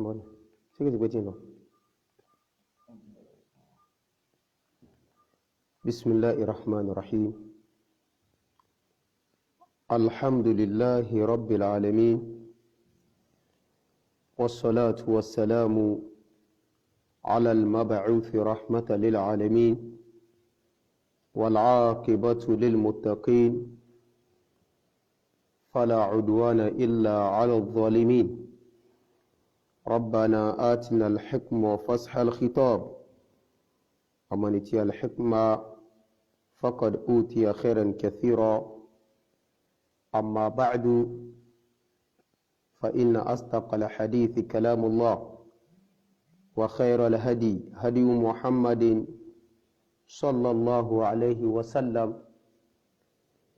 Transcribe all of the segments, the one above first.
Mbona siki tibetino. Bismillahir Rahmanir Rahim. Alhamdulillahi Rabbil Alamin. Wassalatu wassalamu ala al-mab'uthi rahmatan lil alamin. Wal 'aqibatu lil muttaqin. Fala 'udwana illa 'ala adh-dhalimin. ربنا آتنا الحكمة وفصح الخطاب ومن اتي الحكمة فقد أوتي خيرا كثيرا أما بعد فإن أصدق الحديث كلام الله وخير الهدي هدي محمد صلى الله عليه وسلم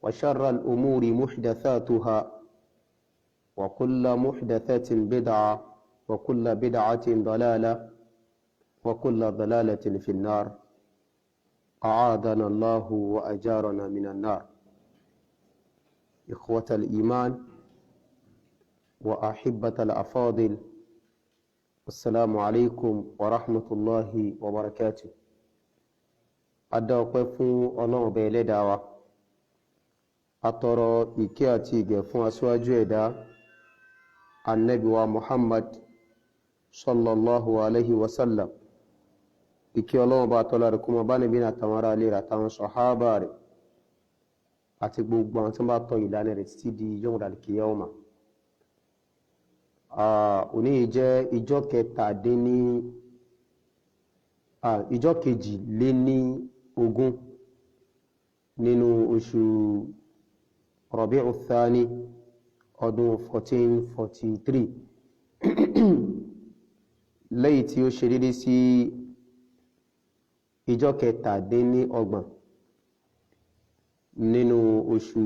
وشر الأمور محدثاتها وكل محدثة بدعة وكل بدعة ضلالة وكل ضلالة في النار أعاذنا الله وأجارنا من النار. إخوة الإيمان وأحبة الأفاضل، السلام عليكم ورحمة الله وبركاته. أدعوكم الله بلدعوة أترى إكياتي فون أسواجه النبي ومحمد sallallahu alayhi wa sallam. Ìkẹ́ Ọlọ́run bá tọ́lá rẹ̀ kó máa bá Nábì àtàwọn ará ilé rẹ̀ àtàwọn sàhábà rẹ̀ àti gbogbo àwọn tí wọ́n bá tọ́ ìlànà rẹ̀ títí di yawmul qiyamah. Òní jẹ́ ìjọ́ kejìléníogún nínú oṣù Rabi'u Thani ọdún 1443 lẹ́yìn tí ó ṣe dédé sí ìjọ́ kẹtàdínlọ́gbọ̀n nínú oṣù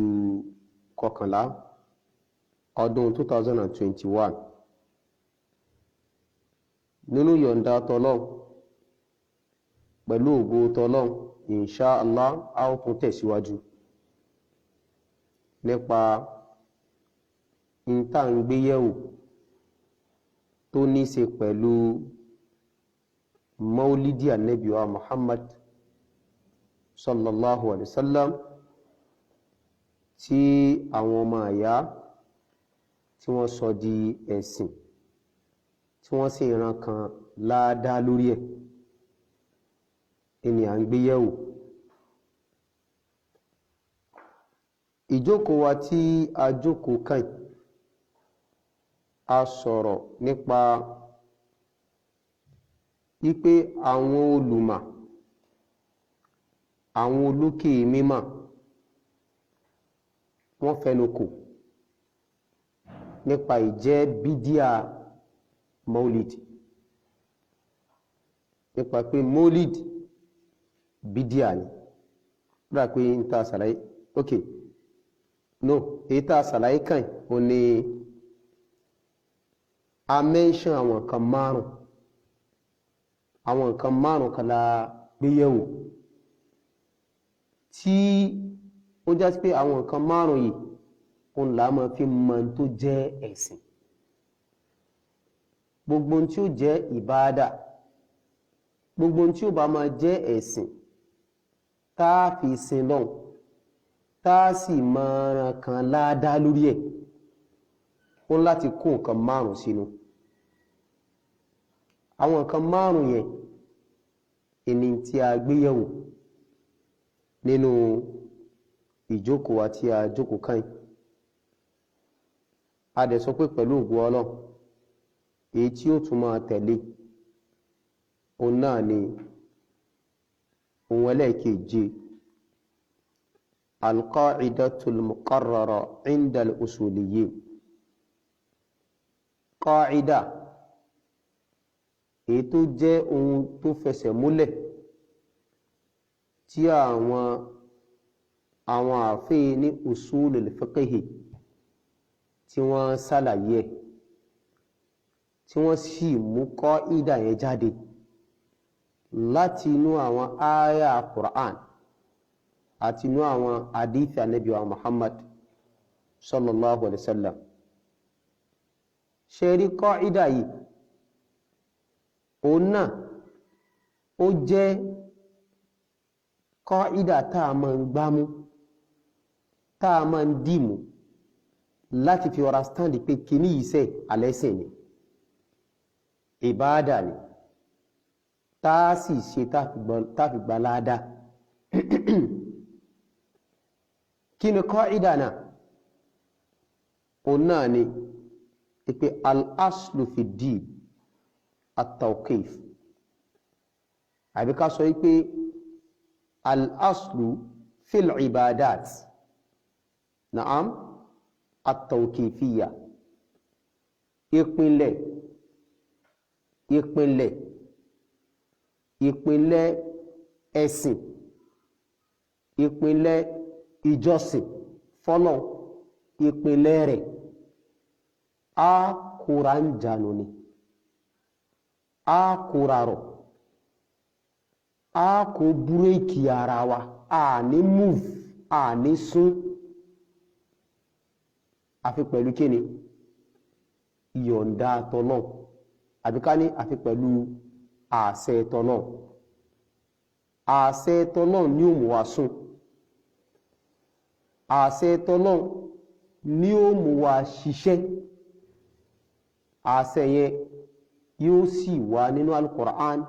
kọkànlá ọdún 2021. Nínú yọ̀ǹda tọ́lọ́n pẹ̀lú ògo tọ́lọ́n, insha Allah a ó tún tẹ̀síwájú nípa ìntàngbéyẹ̀wò tó ní ṣe pẹ̀lú maulidi annabi wa Muhammad sallallahu alaihi wasallam tí àwọn ọmọ àyá tí wọ́n sọ di ẹ̀sìn tí wọ́n sì ran kan láàdá lórí ẹ̀ ẹni à ń gbé yẹ̀wò. Ìjókòó wa tí a jókòó kàn a sọ̀rọ̀ nípa wípé àwọn olùmọ̀, àwọn olókè mímọ̀ wọ́n fẹnukò nípa ìjẹ́ bídíà maulid, nípa pé maulid bídíà ni. Rá pé ń ta sàlàyé èyí ta sàlàyé kàn ó ní a mention àwọn nǹkan márùn kan la gbéyẹ̀wò tí ó já sí pé àwọn nǹkan márùn yìí òun là máa fi mọ̀ tó jẹ́ ẹ̀sìn. Gbogbo tí ó jẹ́ ìbáadà, gbogbo tí ó bá máa jẹ́ ẹ̀sìn tá fi sin lọ́hùn tá sì máa ran kan láàdá lórí ẹ̀, ó láti kó nǹkan márùn sínú. Àwọn nǹkan márùn yẹn ẹni tí a gbéyẹ̀wò nínú ìjókòó àti àjókòó kan. A dẹ̀ sọ pé pẹ̀lú ògo Ọlọ́run èyí tí ó tún máa tẹ̀lé òun náà ni ohun ẹlẹ́ẹ̀keje, al-qa'idatul muqarrara 'inda al-usuliyyin. Qa'ida èyí tó jẹ́ ohun tó fẹsẹ̀ múlẹ̀ tí àwọn àfẹ́ ní usulul fiqhi tí wọ́n ṣàlàyé tí wọ́n sì mú qa'ida yẹn jáde láti inú àwọn àyà Qur'an àti inú àwọn hadith Ànábì wa Muhammad sallallahu alaihi wasallam. Ṣe rí qa'ida yìí òun náà ó jẹ́ qaida tá a máa ń gbámú tá a máa ń dìmú láti fi understand pé kíní iṣẹ́ alẹ́sìn ni ìbáadà ni tá a sì ṣe táfi gbà ládàá. kí ni qaida náà òun náà ni pé al-aslu fi ddin at-tawqif àbí ká sọ pé al-aslu fil ibadat na'am at-tawqifiyya ìpínlẹ̀ ẹ̀sìn ìpínlẹ̀ ìjọsìn fọ́lọ̀ ìpínlẹ̀ rẹ̀ a kóra ń jànú ni a kóra rọ̀ a kó búrékì ara wa a ní move a ní sún àfi pẹ̀lú kíni ìyọ̀ǹda tọ́lọ̀ àbí ká ní àfi pẹ̀lú àṣẹ tọ́lọ̀ àṣẹ tọ́lọ̀ ní ó mú wa sún àṣẹ tọ́lọ̀ ní ó mú wa ṣiṣẹ́ àṣẹ yẹn yóò sì wà nínú al-Qur'an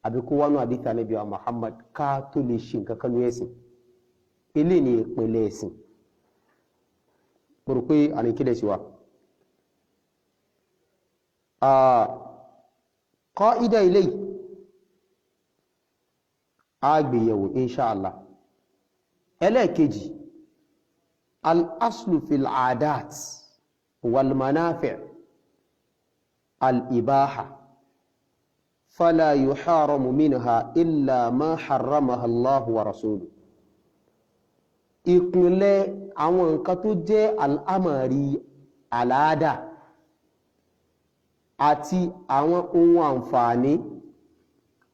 àbí kó wà nínú hadith Ànábì wa Muhammad ká tó lè ṣe nǹkan kan ní ẹ̀sìn ilé ní ìpínlẹ̀ ẹ̀sìn mo rò pé àníkílẹ̀ sí wa. qaida ilé àgbéyẹ̀wò inṣáàlá. ẹlẹ́ẹ̀kejì al-aslu fil adat wal manafi' al-ibaha fala yuharamu minha illa ma harramaha Allahu wa rasuluhu. ìpínlẹ̀ àwọn nǹkan tó jẹ́ al'amari aláàdá àti àwọn ohun àǹfààní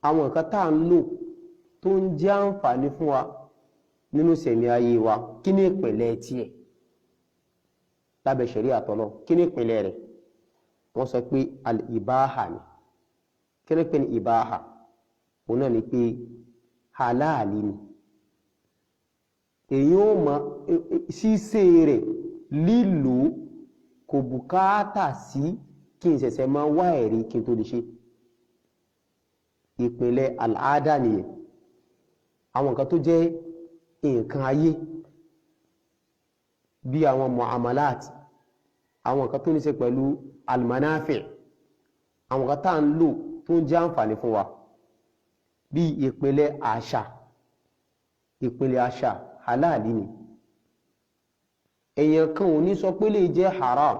àwọn nǹkan tá ń lò tó ń jẹ́ àǹfààní fún wa nínú sẹ̀mí ayé wa kí ní ìpínlẹ̀ tiẹ̀ lábẹ́ ṣẹ̀ríà àtọ́lọ́ kí ní ìpínlẹ̀ rẹ̀ wọ́n sọ pé al-ibaha ni kí ní pé ní ibaha òun náà ni pé halali ni èyí ó mọ ṣíṣe rẹ̀ lílò kò bùkátà sí kí n ṣẹ̀ṣẹ̀ máa wá ẹ̀rí kí n tó lè ṣe ìpínlẹ̀ al-ada nìyẹn àwọn nǹkan tó jẹ́ nǹkan ayé bí àwọn muamalat àwọn nǹkan tó ní ṣe pẹ̀lú al-manafi' àwọn nǹkan tá ń lò tó ń jẹ́ àǹfààní fún wa bí ìpínlẹ̀ àṣà halali ni èèyàn kan ò ní sọ pé lè jẹ́ haram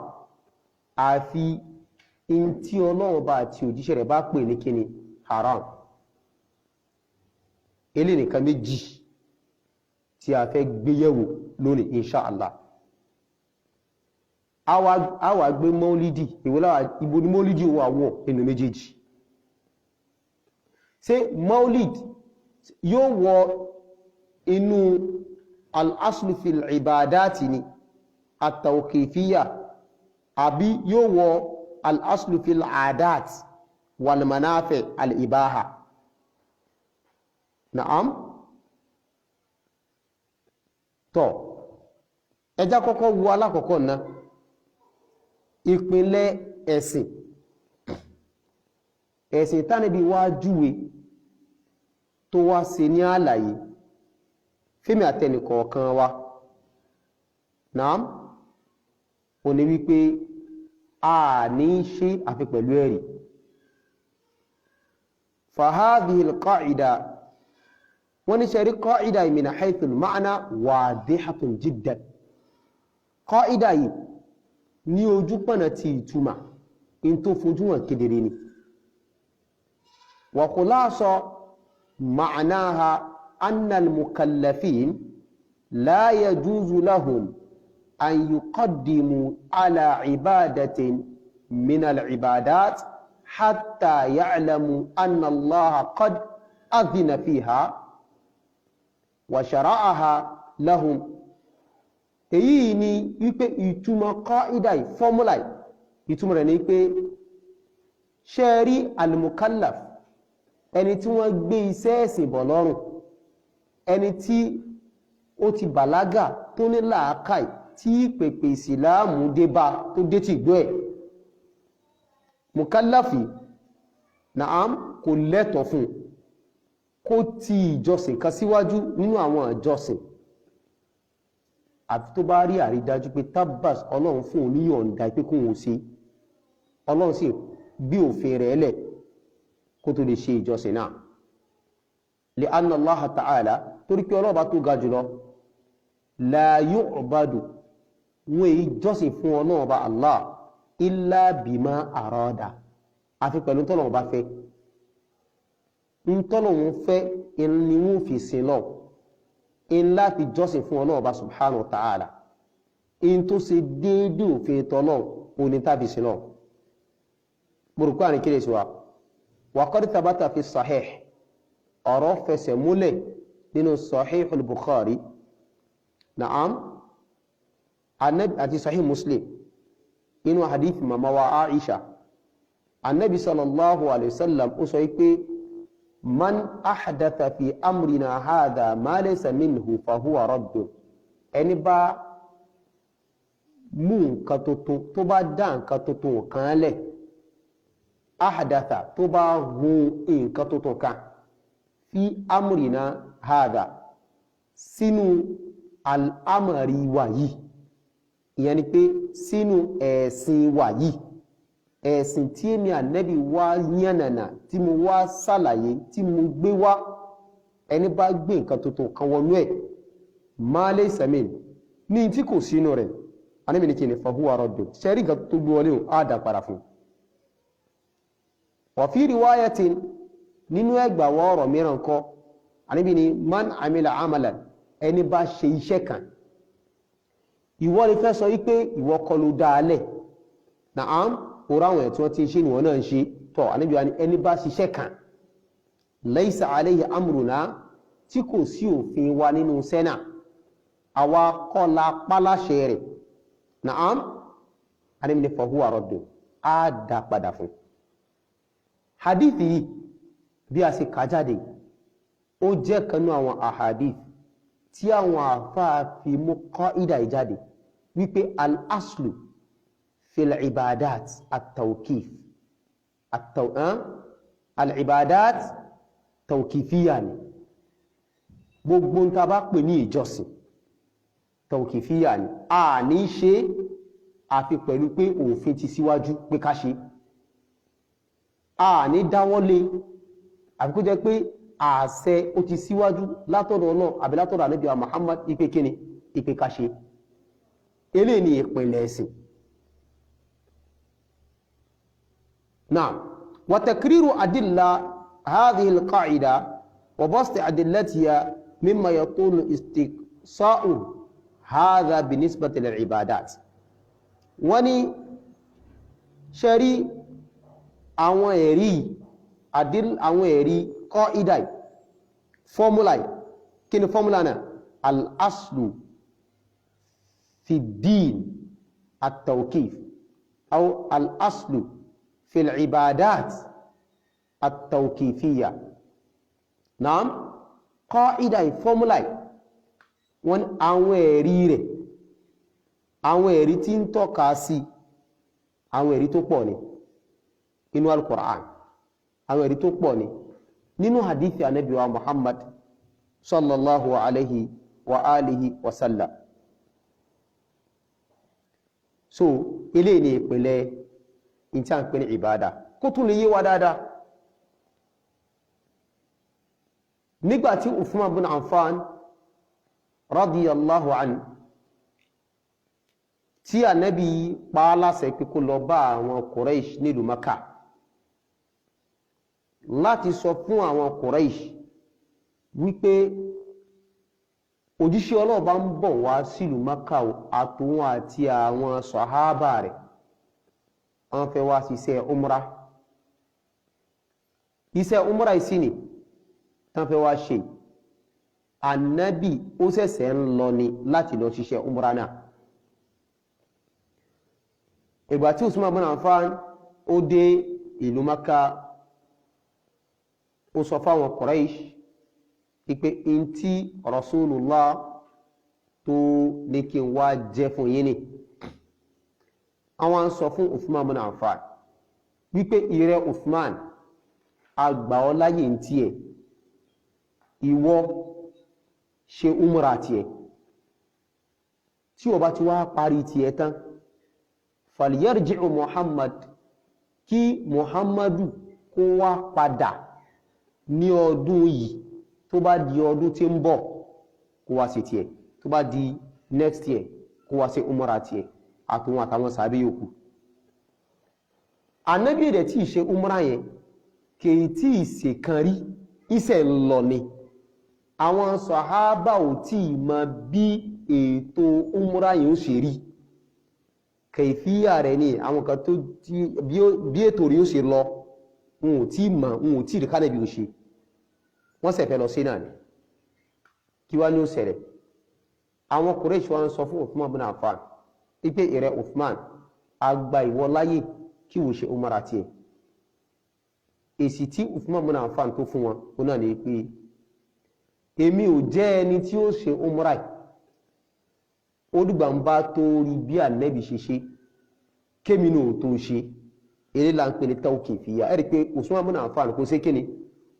àfi in tí Ọlọ́run bá àti òjíṣẹ́ rẹ̀ bá pè ní kíni haram ilé nìkan méjì tí a fẹ́ gbéyẹ̀wò lónìí inṣáàlá. a wà gbé mọ́lídì ibo ni mọ́lídì wà wọ̀ nínú méjèèjì. ṣé mọ́líd yóò wọ inú al-aslu fil ibadati ni at-tawqifiyya àbí yóò wọ al-aslu fil adat wal manafi' al-ibaha. Naam. Tọ́ ẹjá kọ́kọ́ wo alákọ̀ọ́kọ́ náà ìpínlẹ̀ ẹ̀sìn tánàbí wá júwe tó wá ṣe ní àlàyé fẹ́mi àtẹnìkọ̀ọ̀kan wa. Naam ó ní wípé a ní ṣe àfi pẹ̀lú ẹ̀rí. Fahadhihi al-qa'ida wọ́n ní ṣe rí qaida min haythu al-ma'na wadihatun jiddan. Qaida yìí ní ojú pọ̀nà ti ìtumà in tó fojú hàn kedere ni. Wa khulasa ma'naha anna al-mukallafin la yajuzu lahum an yuqaddimu ala ibadatin min al-ibadat hatta ya'lamu anna Allah qad adhina fiha wa shara'aha lahum. Èyí ni wípé ìtumọ̀ qaida fọ́múlà ìtumọ̀ rẹ̀ ní pé ṣé rí al-mukallaf ẹni tí wọ́n gbé iṣẹ́ ẹ̀sìn bọ̀ lọ́rùn, ẹni tí ó ti bàlágà tó ní làákàì tí pèpè ìsìláàmù dé bá tó dé ti gbọ́ ẹ̀, mukallafi naam kò lẹ́tọ̀ fún kó ti ìjọsìn kan síwájú nínú àwọn ìjọsìn àti tó bá rí àrídájú pé tabbas ọlọ́run fún oníyọ̀ǹda pé kó wọ́n ṣe, ọlọ́run sì bí òfin rẹ̀ lẹ̀ kó tó lè ṣe ìjọsìn náà. li'anna Allah ta'ala torí pé ọlọ́ba tó ga jùlọ la yu'badu wọ́n ìjọsìn fún ọlọ́ọ̀bá Allah illa bima arada àfi pẹ̀lú tọ́lọ̀wọ̀n bá fẹ́. ń tọ́lọ̀wọ̀n fẹ́ ni wọ́n fi sin lọ in láti jọ́sìn fún ọlọ́ọ̀bá subhanahu wa ta'ala in tó ṣe déédé òfin tọ́lọ̀ òní tàbí sin lọ. burúkú àní kí lè ṣe wa qad thabata fi sahih ọ̀rọ̀ fẹsẹ̀ múlẹ̀ nínú sahih al-Bukhari na'am àti sahih Muslim inú hadith mama wa Aisha annabi sallallahu alaihi wasallam ó sọ pé man ahdatha fi amrina hadha ma laysa minhu fa huwa radd, ẹni bá mú nǹkan tuntun tó bá dá nǹkan tuntun kan lẹ̀, ahdatha tó bá hun nǹkan tuntun kan fi amrina hadha sínú al-amri wa yìí, ìyẹn ni pé sínú ẹ̀sìn wa yìí, ẹ̀sìn tí èmi ànábì wá yànnànà tí mo wá ṣàlàyé tí mo gbé wá, ẹni bá gbé nǹkan tuntun kan wọnú ẹ̀ ma laysa min ní tí kò sínú rẹ̀ ànábì ní kí ni fa huwa radd, ṣẹ́rí nǹkan tó gbé wọlé á dá padà fún. wa fi riwayatin nínú ẹgbà wọ ọ̀rọ̀ mìíràn kọ́ ànábì ní man amila amalan ẹni bá ṣe iṣẹ́ kan, ìwọ lè fẹ́ sọ wípé ìwọ kọ́ ló dáalẹ̀ na'am òrò àwọn ẹ̀ tí wọ́n ti ṣe ni wọ́n náà ń ṣe tọ́ ànábì wa ni ẹni bá ṣiṣẹ́ kan laysa alayhi amruna tí kò sí òfin wa nínú sẹ́nà àwa kọ́ la pálàṣẹ rẹ̀ na'am ànábì ni fa huwa radd á dá padà fún. hadithi yìí bí a ṣe kà jáde ó jẹ́ kanú àwọn ahadith tí àwọn àfáà fi mú qaida ìjáde wípé al-aslu fil ibadat at-tawqif al-ibadat tawqifiyya ni gbogbo ń ta bá pè ní ìjọsìn tawqifiyya ni a ní ṣe àfi pẹ̀lú pé òfin ti síwájú pé ká ṣe, a ní dáwọ́lé àfi kó jẹ́ pé àṣẹ ó ti síwájú látọ̀dọ̀ náà àbí látọ̀dọ̀ Ànábì wa Muhammad ipe kíni ipe ká ṣe. eléyìí ni ìpìlẹ̀ ẹ̀sìn. نعم وتكرير أدلة هذه القاعدة وبسط أدلتها مما يطول استقصاء هذا بالنسبة للعبادات. وني شري àwọn ẹ̀rí àwọn ẹ̀rí qaida formula kí ni formula náà al-aslu fi din at-tawqif aw al-aslu fi al-ibadat at-tawqifiyya. naam qaida formula wọn àwọn ẹ̀rí rẹ̀ àwọn ẹ̀rí tí ń tọ́ka sí àwọn ẹ̀rí tó pọ̀ ni inú al-Qur'an àwọn ẹ̀rí tó pọ̀ ni nínú hadithi Ànábì wa Muhammad sallallahu alaihi wa alihi wa sallam. so ilé ni ìpìlẹ̀ ìtí à ń pè ní ìbádà kó tún lè yé wa dáadáa. nígbàtí Uthman bin Affan radiyallahu anhu tí Ànábì pa á láṣẹ pé kó lọ bá àwọn Quraysh nílùú Makkah láti sọ fún àwọn Quraysh wípé òjíṣẹ́ Ọlọ́run bá ń bọ̀ wá sílùú Makkah àtòun àti àwọn sàhábà rẹ̀ wọ́n fẹ́ wá ṣiṣẹ́ umrah. iṣẹ́ umrah ìsìnì tán fẹ́ wá ṣe Ànábì ó ṣẹ̀ṣẹ̀ ń lọ ni láti lọ ṣiṣẹ́ umrah náà. ìgbà tí Usman bin Affan ó dé ìlú Mákà ó sọ fáwọn Quraysh ipe in tí Rasulullah tó ní kí n wá jẹ́ fún yín ni àwọn sọ fún Uthman bin Affan wípé ìrẹ́ Uthman àgbà ọ láyé ń tiẹ̀ ìwọ ṣe umra tiẹ̀ tí ó bá ti wá parí tiẹ̀ tán falyarji'u Muhammad kí Muhammadu kó wá padà ní ọdún yìí tó bá di ọdún tí ń bọ̀ kó wá ṣe tiẹ̀ tó bá di next year kó wá ṣe umra tiẹ̀ àtúnwọ̀n àtàwọn sàbí yòókù Ànábì rẹ̀ tí ṣe umra yẹn kèyí tí ṣe kan rí iṣẹ́ lọ ni àwọn sàhábà ò tí mọ̀ bí ètò umra yẹn ó ṣe rí kẹfíyà rẹ̀ ní àwọn kan tó bí ètò rí ó ṣe lọ wọn ò tí mọ̀ wọn ò tí rí kánàbí ó ṣe wọ́n ṣe fẹ́ lọ sí náà ni kí wá ní ó ṣẹlẹ̀ àwọn Quraysh wọ́n sọ fún Uthman bin Affan ipé ìrẹ́ Uthman àgbà ìwọ láyé kí wò ṣe umara tiẹ̀ èsì tí Uthman bin Affan tó fún wọn ó náà ní pé èmi ò jẹ́ ẹni tí ó ṣe umra ó dìgbà ń bá tó rí bí Ànábì ṣe ṣe kémi náà tó ṣe eré là ń pè ní tawqifiyya ẹ̀rí pé Uthman bin Affan kò ṣe kíni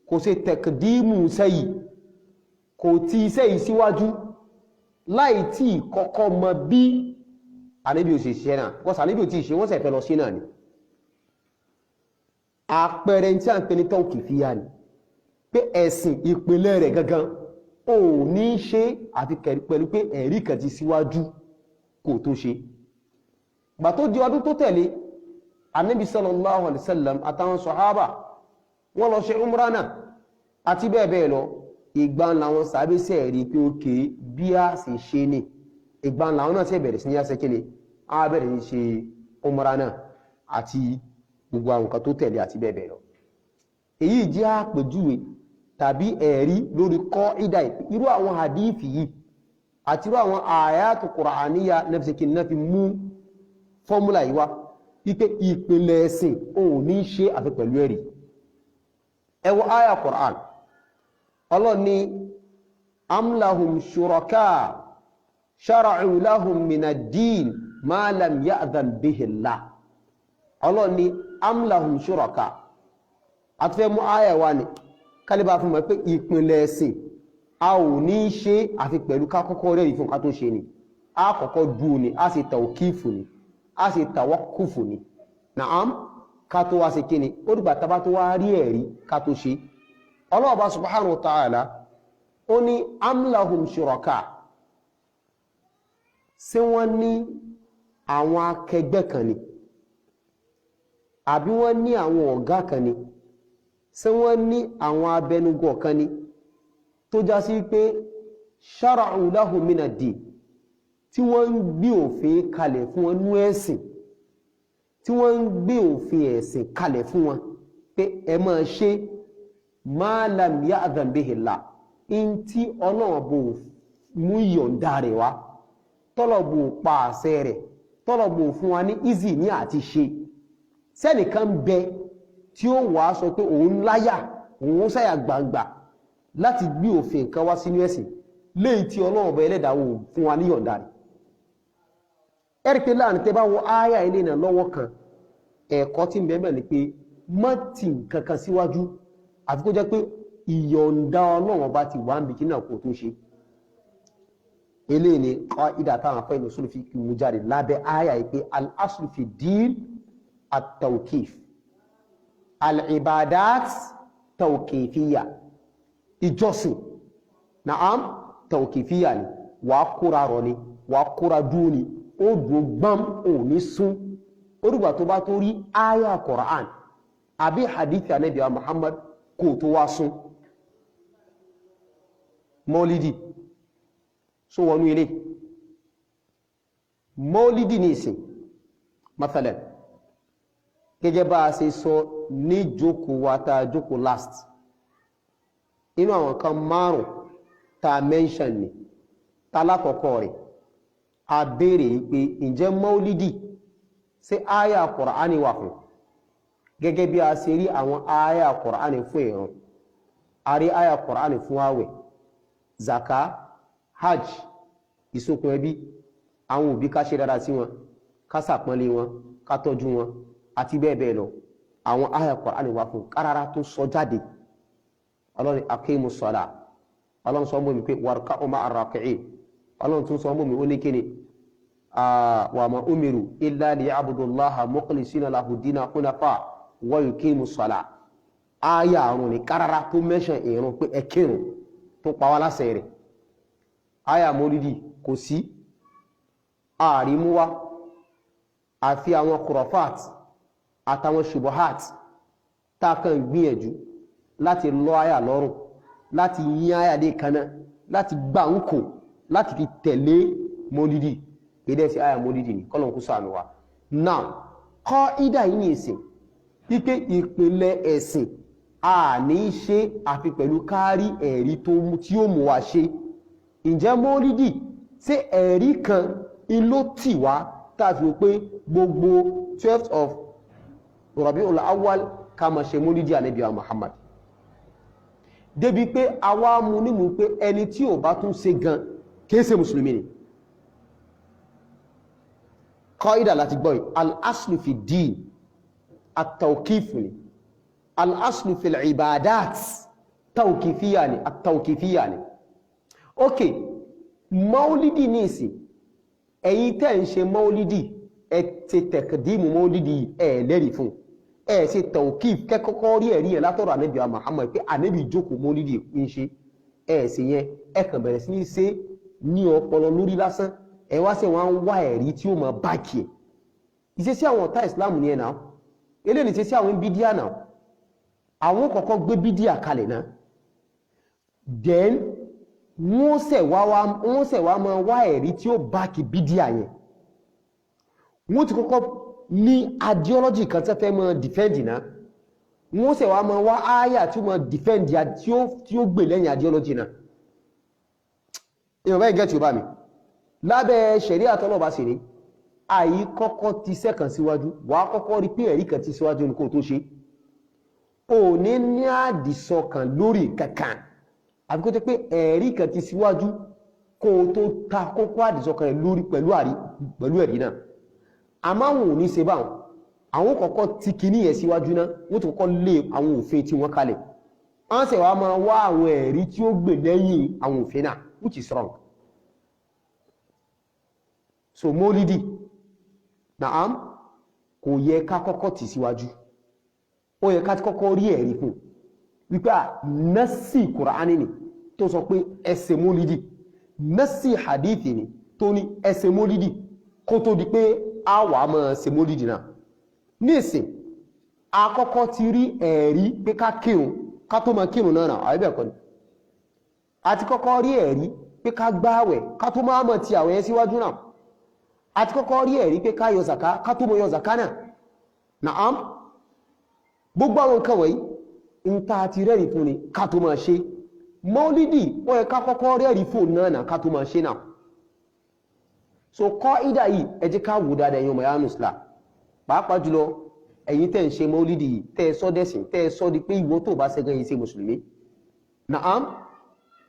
kò ṣe tẹ̀kìdímù sẹ́yì kò tí sẹ́yì síwájú láì tí kọ́kọ́ mọ bí Ànábì ò ṣe ṣe náà kọ́sà Ànábì ò tí ṣe wọ́n sì fẹ́ lọ sí náà ni àpẹẹrẹ tí a ń pè ní tawqifiyya ni pé ẹ̀sìn ìpìlẹ̀ rẹ̀ gangan ò ní ṣe àti pẹ̀lú pé ẹ̀rí kan ti síwájú kò tó ṣe gbà tó di ọdún tó tẹ̀lé Ànábì sallallahu alaihi wasallam àtàwọn sàhábà wọ́n lọ ṣe umra náà àti bẹ́ẹ̀ bẹ́ẹ̀ lọ ìgbà làwọn sàbẹ́sẹ̀ rí pé ókè bí a sì ṣe ní ìgbà làwọn náà sì bẹ̀rẹ̀ sí ní yá sẹ́kẹ́lẹ̀ a bẹ̀rẹ̀ ní ṣe umra náà àti gbogbo àwọn kan tó tẹ̀lé àti bẹ́ẹ̀ bẹ́ẹ̀ lọ èyí jẹ́ àpèjúwe tàbí ẹ̀rí lórí kọ́ ìdá irú àwọn hadithi yìí àti irú àwọn àyàtù Qur'aniyya nẹ́fẹ̀sẹ̀kì náà fi mú fọ́múlà yìí wá wípé ìpìlẹ̀ ẹ̀sìn ò ní ṣe àfi pẹ̀lú ẹ̀rí ẹ wo àyà Qur'an Ọlọ́run ní am lahum shuraka shara'u lahum minad-din ma lam ya'dhan bihi Allah Ọlọ́run ní am lahum shuraka àti fẹ́ mú àyà wá ní kálíbà fún mọ̀ pé ìpìnlẹ̀ ẹ̀sìn a ò ní ṣe àfi pẹ̀lú ká kọ́kọ́ rẹ̀ ìfún ká tó ṣe ni a kọ́kọ́ dúó ni a sì tawqifu ni a sì tawaqqufu ni na'am ká tó wá sí kíni ó dìgbà tàbá tó wá rí ẹ̀rí ká tó ṣe Allah subhanahu wa ta'ala ó ní am lahum shuraka ṣé wọ́n ní àwọn akẹgbẹ́ kan ni àbí wọ́n ní àwọn ọ̀gá kan ni ṣé wọ́n ní àwọn abẹnugọ̀ kan ni tó já sí pé shara'u lahum minad-din tí wọ́n ń gbé òfin kalẹ̀ fún wọn nú ẹ̀sìn tí wọ́n ń gbé òfin ẹ̀sìn kalẹ̀ fún wọn pé ẹ máa ṣe ma lam ya'dhan bihi Allah in tí Ọlọ́run bò mú yọ̀ǹda rẹ̀ wá tọ́lọ̀ bò pa àṣẹ rẹ̀ tọ́lọ̀ bò fún wa ní easy ní àti ṣe sẹ́nìkan bẹ tí ó wà sọ pé òun láyà òun sáyà gbangba láti gbé òfin kan wá sínú ẹ̀sìn léyìí tí Ọlọ́run bẹ Ẹlẹ́dàá wò fún wa ní yọ̀ǹda rẹ̀ ẹ̀rí pé láàrin tẹ́ bá wọ ááyà ilé náà lọ́wọ́ kan ẹ̀kọ́ tí ń bẹ̀rẹ̀ ni pé má tì nǹkan kan síwájú àfi kó jẹ́ pé ìyọ̀ǹda Ọlọ́run bá ti wà ń bì kí náà kò tó ṣe eléyìí ni qaida táwọn afẹ́ ìlú sólùfì mú jáde lábẹ́ ááyà yìí pé al-aslu fi din at-tawqif al-ibadat tawqifiyya ìjọsìn naam tawqifiyya ni wàá kóra rọ ni wàá kóra dúó ni ó dùn gbọ́n ò ní sún orúgbà tó bá tó rí áyà Qur'an àbí hadith Ànábì Muhammad kò tó wá sún mọ́lídì so wọnú ilé mọ́lídì ní ìsìn mathalan gẹ́gẹ́ bá a ṣe sọ ní jókòó wa ta jókòó last inú àwọn kan márùn ta mention ni ta lákọ̀ọ́kọ́ rẹ̀ a béèrè pé ǹjẹ́ mọ́lídì ṣé àyà Kùránì wà fún gẹ́gẹ́ bí a ṣe rí àwọn aya Qur'an fún ìrun a rí aya Qur'an fún àwẹ̀ zaka hajj ìsokùn ẹbí àwọn òbí ká ṣe dáadáa sí wọn ká ṣàpọ́nlé wọn ká tọ́jú wọn àti bẹ́ẹ̀ bẹ́ẹ̀ lọ àwọn aya Qur'an wà fún kárárá tó sọ jáde Ọlọ́run aqimus salat Ọlọ́run sọ mọ́ mi pé warka'u ma'ar raki'in Ọlọ́run tún sọ mọ́ mi ó ní kíni wa ma umiru illa liya'budullaha mukhlisina lahu dina hunafa wa yuqimus salat aya àrùn ní kárárá tó mention ìrun pé ẹ kírun tó pa wá láṣẹ rẹ̀ aya mọ́lídì kò sí àrímúwá àfi àwọn khurafat àtàwọn shubuhat tá kàn gbìyànjú láti lọ aya lọ́rùn láti yín aya dé kaná láti gbà ń kò láti fi tẹ̀lé mọ́lídì kéde sí aya mọ́lídì ní kọ́lọ̀ kú ṣàánú wa now qaida yìí ní ìsìn wípé ìpìlẹ̀ ẹ̀sìn a ní ṣe àfi pẹ̀lú kárí ẹ̀rí tí ó mú wa ṣe ǹjẹ́ mọ́lídì ṣé ẹ̀rí kan iló tì wá tàbí pé gbogbo 12th of Rabiul Awwal ká máa ṣe mọ́lídì Ànábì wa Muhammad débi pé àwa mú nímú pé ẹni tí ò bá tún ṣe gan kìí ṣe mùsùlùmí ni qaida láti gbọ́ al-aslu fi din at-tawqif ni al-aslu fi al-ibadat tawqifiyya ni at-tawqifiyya ni ok maulidi ní ìsìn ẹ̀yin tẹ́ ń ṣe maulidi ẹ ti taqdimu maulidi ẹ lẹ́rìí fún ẹ ṣe tawqif kẹ́kọ́kọ́ rí ẹ̀rí ẹ̀ látọ̀rọ̀ Ànábì Muhammad pé Ànábì jókòó maulidi ń ṣe ẹ sì yẹn ẹ kàn bẹ̀rẹ̀ sí ní ṣe ní ọpọlọ lórí lásán ẹ wá sí wọn wá ẹ̀rí tí ó mọ báàkì ẹ̀ ìṣesí àwọn ọ̀tá Islam ní ẹ̀ náà eléyìí ìṣesí àwọn bídíà náà àwọn kọ́kọ́ gbé bídíà kalẹ̀ náà then wọ́n ṣẹ̀ wá máa wá ẹ̀rí tí ó báàkì bídíà yẹn wọ́n ti kọ́kọ́ ní ideology kan tẹ́ fẹ́ máa defend náà wọ́n ṣẹ̀ wá máa wá áyà tí ó máa defend tí ó gbè lẹ́yìn ideology náà ìwọ̀n báyìí gẹ́tì ó bá mi lábẹ́ ṣẹ̀rí àtọ́lọ́bà sí rí àyí kọ́kọ́ ti sẹ́kàn síwájú wà kọ́kọ́ rí pé ẹ̀rí kan ti síwájú ní kó tó ṣe ò ní àdìsọkàn lórí kankan àbí kó tó pé ẹ̀rí kan ti síwájú kó tó ta kókó àdìsọkàn rẹ̀ lórí pẹ̀lú ẹ̀rí náà àmọ́ àwọn ò ní ṣe báwọn àwọn kọ́kọ́ ti kìíní yẹn síwájú náà wọ́n ti kọ́kọ́ lé àwọn òfin tí wọ́n kalẹ̀ wọ́n sì wá máa wá àwọn ẹ̀rí tí ó gbè lẹ́yìn àwọn òfin náà which is wrong so mólídì naam kò yẹ ká kọ́kọ́ tì síwájú ó yẹ ká kọ́kọ́ rí ẹ̀rí fún wípé násì Kùránì ni tó sọ pé ẹ ṣe mólídì násì hadithi ni tó ní ẹ ṣe mólídì kó tó di pé a wà máa ṣe mólídì náà ní ìsìn àkọ́kọ́ ti rí ẹ̀rí pé ká kírun ká tó máa kírun náà àìbẹ̀kọ́ ni àti kọ́kọ́ rí ẹ̀rí pé ká gbààwẹ̀ ká tó máa mọ̀ ti àwẹ̀ yẹn síwájú náà àti kọ́kọ́ rí ẹ̀rí pé ká yọ zaka ká tó mọ̀ yọ zaka náà naam gbogbo àwọn nǹkan wọ̀nyí ń ta ti rẹ́rí fún ni ká tó máa ṣe mọ́lídì ó yẹ ká kọ́kọ́ rẹ́rí fún náà ká tó máa ṣe náà so kọ́ ìdá yìí ẹ jẹ́ ká wò dáadáa ẹ̀yin ọmọ ya nùsùlá pàápàá jùlọ ẹ̀yin tẹ́ ń ṣe mọ́lídì yìí tẹ́ ẹ sọ́ dẹ̀sìn tẹ́ ẹ sọ́ di pé ìwọ tó bá ṣẹ́gun yìí ṣe mùsùlùmí naam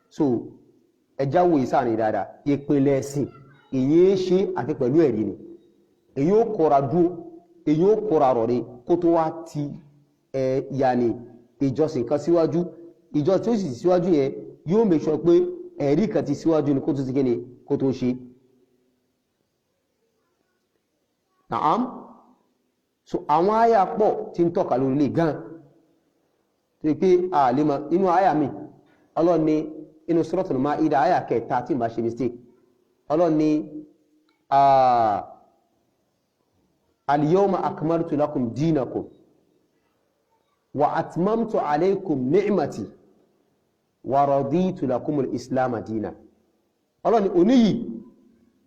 so ẹjá wo ìsáàrin dáadáa ìpínlẹ̀ ẹ̀sìn èyí ṣe àti pẹ̀lú ẹ̀rí ni èyí ó kọ́ra dúó èyí ó kọ́ra rọ̀ ni kó tó wá ti yàní ìjọsìn kan síwájú ìjọ tí ó sì síwájú yẹn yóò make sure pé ẹ̀rí kan ti síwájú ni kó tó ti kíni kó tó ṣe naam so àwọn àyà pọ̀ tí ń tọ́ka lórí lè gan tó yẹ pé àlèmọ̀ inú àyà mi Ọlọ́run ní inú Suratul Maida àyà kẹta tí ma ṣe mistake Ọlọ́run ní al-yawma akmaltu lakum dinakum wa atmamtu alaykum ni'mati wa raditu lakum al-islam dinan Ọlọ́run ní òní yìí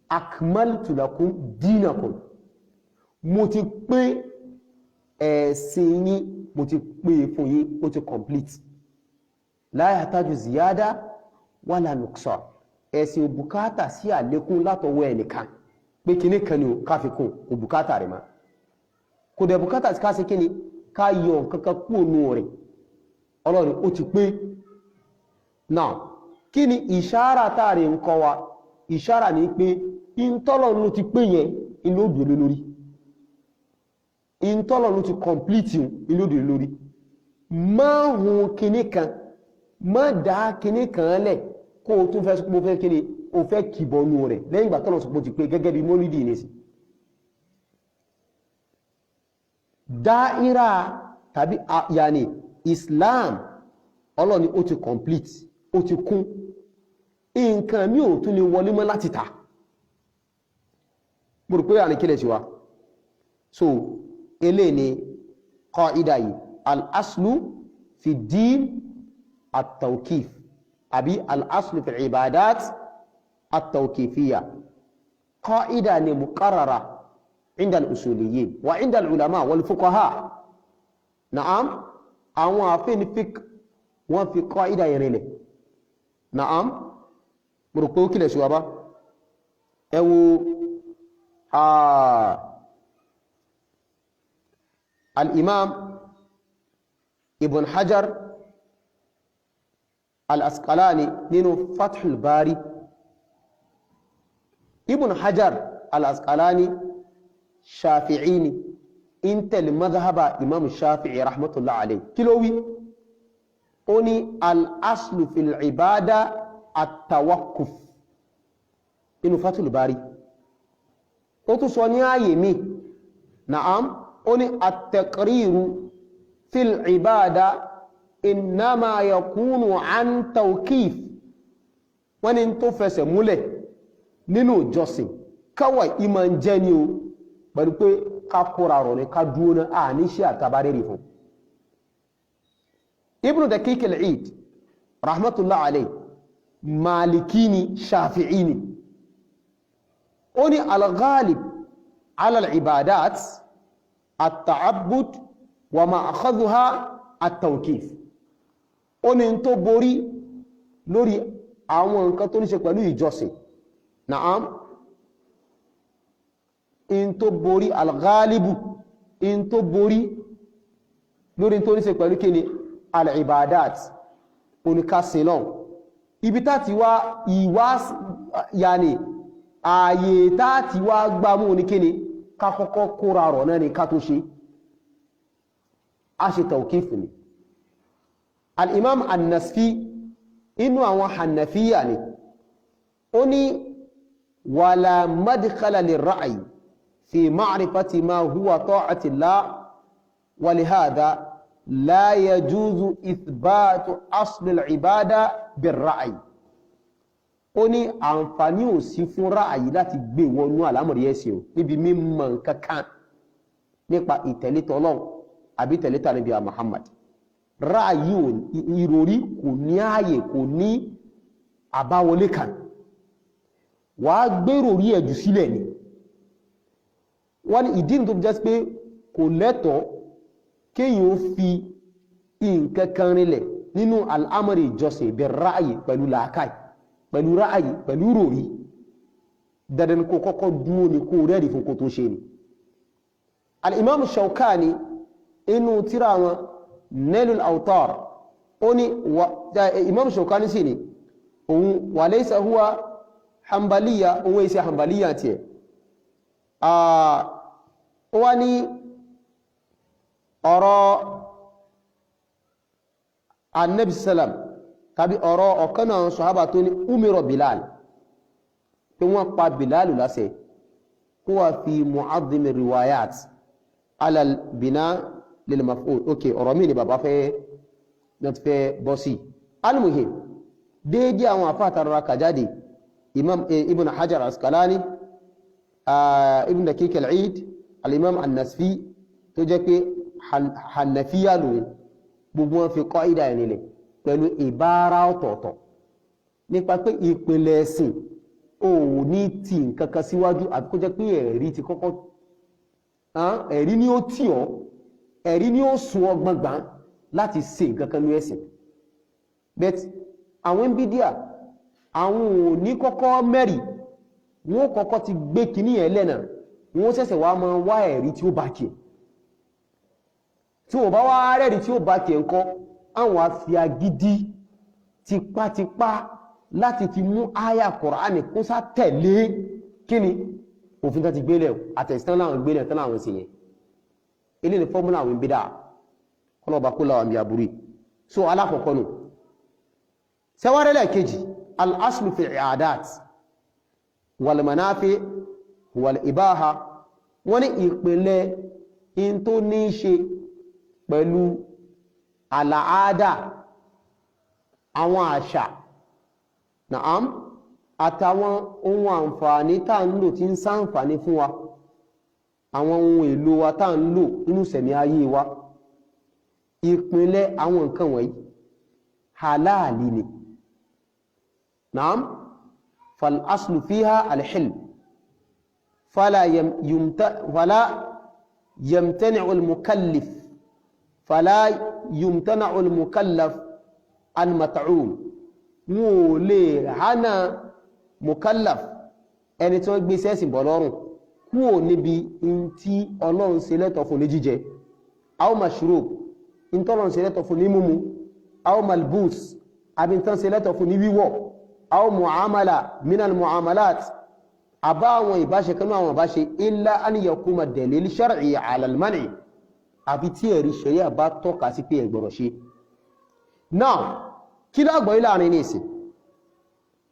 akmaltu lakum dinakum mo ti pé ẹ̀sìn yín mo ti pé fún yín ó ti complete la yahtaju ziyada wala nuqsan ẹ̀sìn bùkátà sí àlékún látọwọ́ ẹnìkan pé kíní kan ni ká fi kún kò bùkátà rẹ̀ mọ́ kò dẹ̀ bùkátà sí ká sí kíní ká yọ nǹkankan kúrò nínú rẹ̀ ọlọ́run ó ti pé náà kí ni ìṣára táàrí ń kọ́ wa ìṣára ní pé ìntọ́lọ́run ló ti pé yẹn inú òdò lórí ìntọ́lọ́run ló ti complete inú òdò lórí má hun kíní kan má dá kíní kan lẹ̀ kó o tún fẹ́ sọpọ̀ fẹ́ kíní o fẹ́ kìbọnú rẹ̀ lẹ́yìn ìgbà tọ́lọ̀ sọpọ̀ ti pé gẹ́gẹ́ bí mọ́lídì ní sí dáírà tàbí yàní Islam ọlọ́ni ó ti complete ó ti kún nǹkan mí ò tún lè wọlé mọ́ láti ta mo rò pé àníkílẹ̀ sí wa so elé ni qaida yìí al-aslu fi din at-tawqif àbí al-aslu fi ibadat at-tawqifiyya qaida ni muqarrara inda al-usuliyyin wa inda al-ulama wal-fuqaha na'am àwọn àfin fiqh wọ́n fi qaida yìí rinlẹ̀ na'am mo rò pé ó kílẹ̀ sí wa bá ẹ wo الإمام ابن حجر الأسقلاني نينو فتح الباري ابن حجر الأسقلاني شافعيني انت المذهب إمام الشافعي رحمة الله عليه كيلوي أني الأصل في العبادة التوقف نينو فتح الباري وتصوني آيمي نعم أني التقرير في العبادة إنما يكون عن توقيف وأن انتفس مولي نينو جوسي كوا إيمان جانيو بلوكي كاكوراروني كادونا آنيشي أتباريريفو ابن دقيق العيد رحمة الله عليه مالكيني شافعيني أني الغالب على العبادات التعبد وما أخذها التوقيف oni tó borí lórí àwọn nǹkan tó ní ṣe pẹ̀lú ìjọsìn naam in tó borí al-ghalibu in tó borí lórí tó ní ṣe pẹ̀lú kíni al-ibadat oníkásílọ́n ibi táti wá ìwá yàní ààyè táti wá gbámú oníkíni ká kọ́kọ́ kóra rọ̀ náà ni ká tó ṣe a ṣe tawqifu ni al-imam an-nasfi inú àwọn hanafiya ni ó ní wala madkhala lir-ra'yi fi ma'rifati ma huwa ta'ati Allah wa lihadha la yajuzu ithbatu asl al-ibada bir-ra'yi ó ní àǹfààní ò sí fún ra'ayi láti gbé wọnú àlámọ̀rí ẹ̀sìn o níbi mímọ̀ nǹkankan nípa ìtẹ̀lé t'Ọlọ́run àbí tẹ̀lé t'Ànábì Muhammad ra'ayi ò ìròrí kò ní ààyè kò ní àbáwọlé kan wà á gbèrò rí ẹ̀jù sílẹ̀ ni wọ́n ní ìdí tó jẹ́ pé kò lẹ́tọ̀ọ́ kéèyàn ó fi nǹkankan rinlẹ̀ nínú àlámọ̀rí ìjọsìn bí ra'ayi pẹ̀lú làákàyè pẹ̀lú ráàyí pẹ̀lú ròrí dandan kó kọ́kọ́ dúó ní kó rẹ́rì fún kó tó ṣe ni al-imam Shawkani inú tírà wọn Nailul Awtar ó ní imam Shawkani sí ni òun wa laysa huwa hanbaliya òun èsì hanbaliya tí ẹ̀ ó wá ní ọ̀rọ̀ annabi sallam tàbí ọ̀rọ̀ ọ̀kan náà sọ̀hábà tó ní umiro Bilal tí wọ́n pa Bilal láṣẹ kó wà fi mu'azzim riwayat alal bina lil maf'ul ok ọ̀rọ̀ mi ni bàbá fẹ́ bọ́ sí al-muhim déédé àwọn àfáàtàrà kàjáde imam ibn Hajar Asqalani ibn Daqiq al-Eid al-imam an-Nasfi tó jẹ́ pé Hanafiya lóyìn gbogbo wọn fi qaida ẹ̀ nílẹ̀ pẹ̀lú ìbára ọ̀tọ̀ọ̀tọ̀ nípa pé ìpìlẹ̀ ẹ̀sìn ò ní tí nǹkankan síwájú àti kó jẹ́ pé ẹ̀rí ti kọ́kọ́ ẹ̀rí ni ó tì ọ́ ẹ̀rí ni ó sún ọ gbọ̀ngbọ̀n láti ṣe nǹkankan ní ẹ̀sìn bet àwọn bídíà àwọn ò ní kọ́kọ́ mẹ́rì wọ́n kọ́kọ́ ti gbé kíní ẹ̀ lẹ́nà wọ́n ṣẹ̀ṣẹ̀ wá máa wá ẹ̀rí tí ó bá kí tí wọ́n bá wá rẹ́rìí tí ó bá tiẹ̀ ń kọ́ àwọn afi agídí tipátipá láti fi mú àyà Kùránì kó sá tẹ̀lé kíni òfin tó ti gbélé àtẹ̀sítán láwọn gbélé tán láwọn sì yẹn ilé ní fọ́múlà àwọn bídà kọlọ̀ọ̀bá kó láwọn bí aburú so alákọ̀ọ́kọ́ nù sẹ́wárẹ́lẹ̀ kejì al-aslu fi i'adat wal manafi wal ibaha wọ́n ní ìpìlẹ̀ in tó ní ṣe pẹ̀lú àlàáda àwọn àṣà na'am àtàwọn ohun àǹfààní tá ń lò tí ń ṣàǹfààní fún wa àwọn ohun èlò wa tá ń lò nínú sẹ̀mí ayé wa ìpìlẹ̀ àwọn nǹkan wọ̀nyí halali ni na'am fal aslu fiha al-hil fala yamtani'u al-mukallif fala yumtana'u al-mukallaf al-mat'um wọ́n lè hánà mukallaf ẹni tí wọ́n gbé sẹ́sìn bọ̀ lọ́rùn kúrò níbi in tí Ọlọ́run ṣe lẹ́tọ̀ fún ní jíjẹ aw mashrub in tọ́lọ́run ṣe lẹ́tọ̀ fún ní mímu aw malbus àbí tán ṣe lẹ́tọ̀ fún ní wíwọ̀ aw mu'amala minal mu'amalat àbá àwọn ìbáṣe kanú àwọn ìbáṣe illa an yakuma dalil shar'i ala al-man'i àbí tí ẹ̀rí ṣẹ̀ríà bá tọ́ka sí pé ẹ gbọ́dọ̀ ṣe now kí lágbọ́ ilé àrin ní ìsìn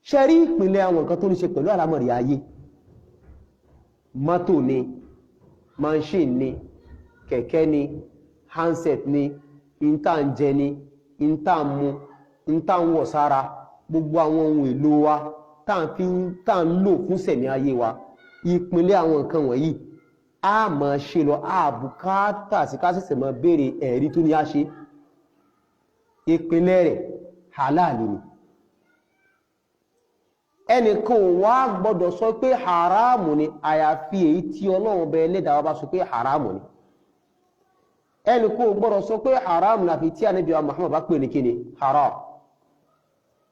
ṣe rí ìpínlẹ̀ àwọn nǹkan tó ní ṣe pẹ̀lú àlámọ̀rí ayé mọ́tò ni machine ni kẹ̀kẹ́ ni handset ni ìntànjẹ ni ìntànmu ìntànwọ̀ sára gbogbo àwọn ohun èlò wa tá ń lò fún sẹ̀mí ayé wa ìpínlẹ̀ àwọn nǹkan wọ̀nyí a máa ṣe lọ àbùkátà sí kásìsẹ̀ máa béèrè ẹ̀rí tó ní a ṣe ìpínlẹ̀ rẹ̀ halali ni ẹnìkan wá gbọ́dọ̀ sọ pé haramu ni àyàfi èyí tí Ọlọ́run bẹ Ẹlẹ́dàá wa bá sọ pé haramu ni ẹnìkan gbọ́dọ̀ sọ pé haramu ni àfi tí Ànábì wa Muhammad bá pè ní kíni haram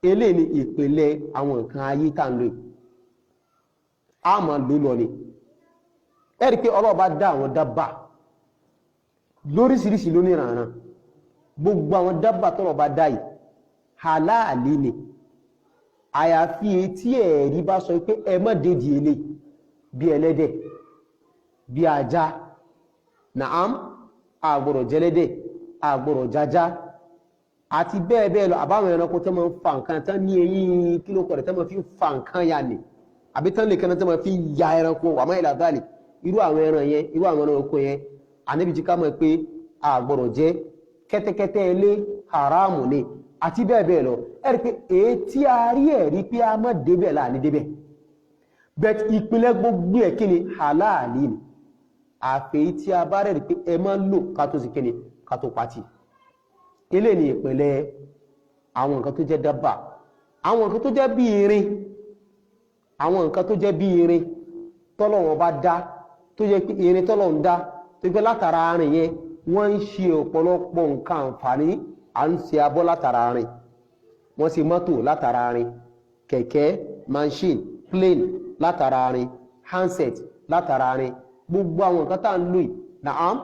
eléyìí ni ìpìlẹ̀ àwọn nǹkan ayé tá ń lò a máa lò lọ ni ẹ̀rí pé Ọlọ́run bá dá àwọn dábà lóríṣiríṣi lónìí rànran gbogbo àwọn dábà tọ́lọ̀ bá dá yìí halali ni àyàfi etí ẹ̀rí bá sọ pé ẹ má dédì ilé bí ẹlẹ́dẹ̀ bí ajá naam àgbọ̀rọ̀ jẹ́lẹ́dẹ̀ àgbọ̀rọ̀ jájá àti bẹ́ẹ̀ bẹ́ẹ̀ lọ àbáwọn ẹranko tó máa ń fa nǹkan tán ní eyín kílókọ̀ rẹ̀ tó máa fi ń fa nǹkan ya nì àbí tán lè kẹ́nà tó máa fi ya ẹranko wà máa ìlà dáàlì irú àwọn ẹran yẹn irú àwọn ẹranko yẹn Ànábì jí ká mọ̀ pé àgbọ̀rọ̀ jẹ́ kẹ́tẹ́kẹ́tẹ́ ilé haramu ni àti bẹ́ẹ̀ bẹ́ẹ̀ lọ ẹ̀rí pé èyí tí a rí ẹ̀rí pé a má débẹ̀ láàní débẹ̀ bet ìpínlẹ̀ gbogbo ẹ̀ kíni halali ni àfẹ́yí tí a bá rẹ̀ pé ẹ má lò ká tó sì kíni ká tó pàtì ilé ni ìpínlẹ̀ àwọn nǹkan tó jẹ́ dábà àwọn nǹkan tó jẹ́ bí irin àwọn nǹkan tó jẹ́ bí irin tọ́lọ́run bá dá tó jẹ́ pé irin tọ́lọ́run dá tó jẹ́ látara arin yẹn wọ́n ń ṣe ọ̀pọ̀lọpọ̀ nǹkan àǹfààní à ń ṣe abọ́ látara arin wọ́n ṣe mọ́tò látara arin kẹ̀kẹ́ machine plane látara arin handset látara arin gbogbo àwọn nǹkan tá ń lò yìí naam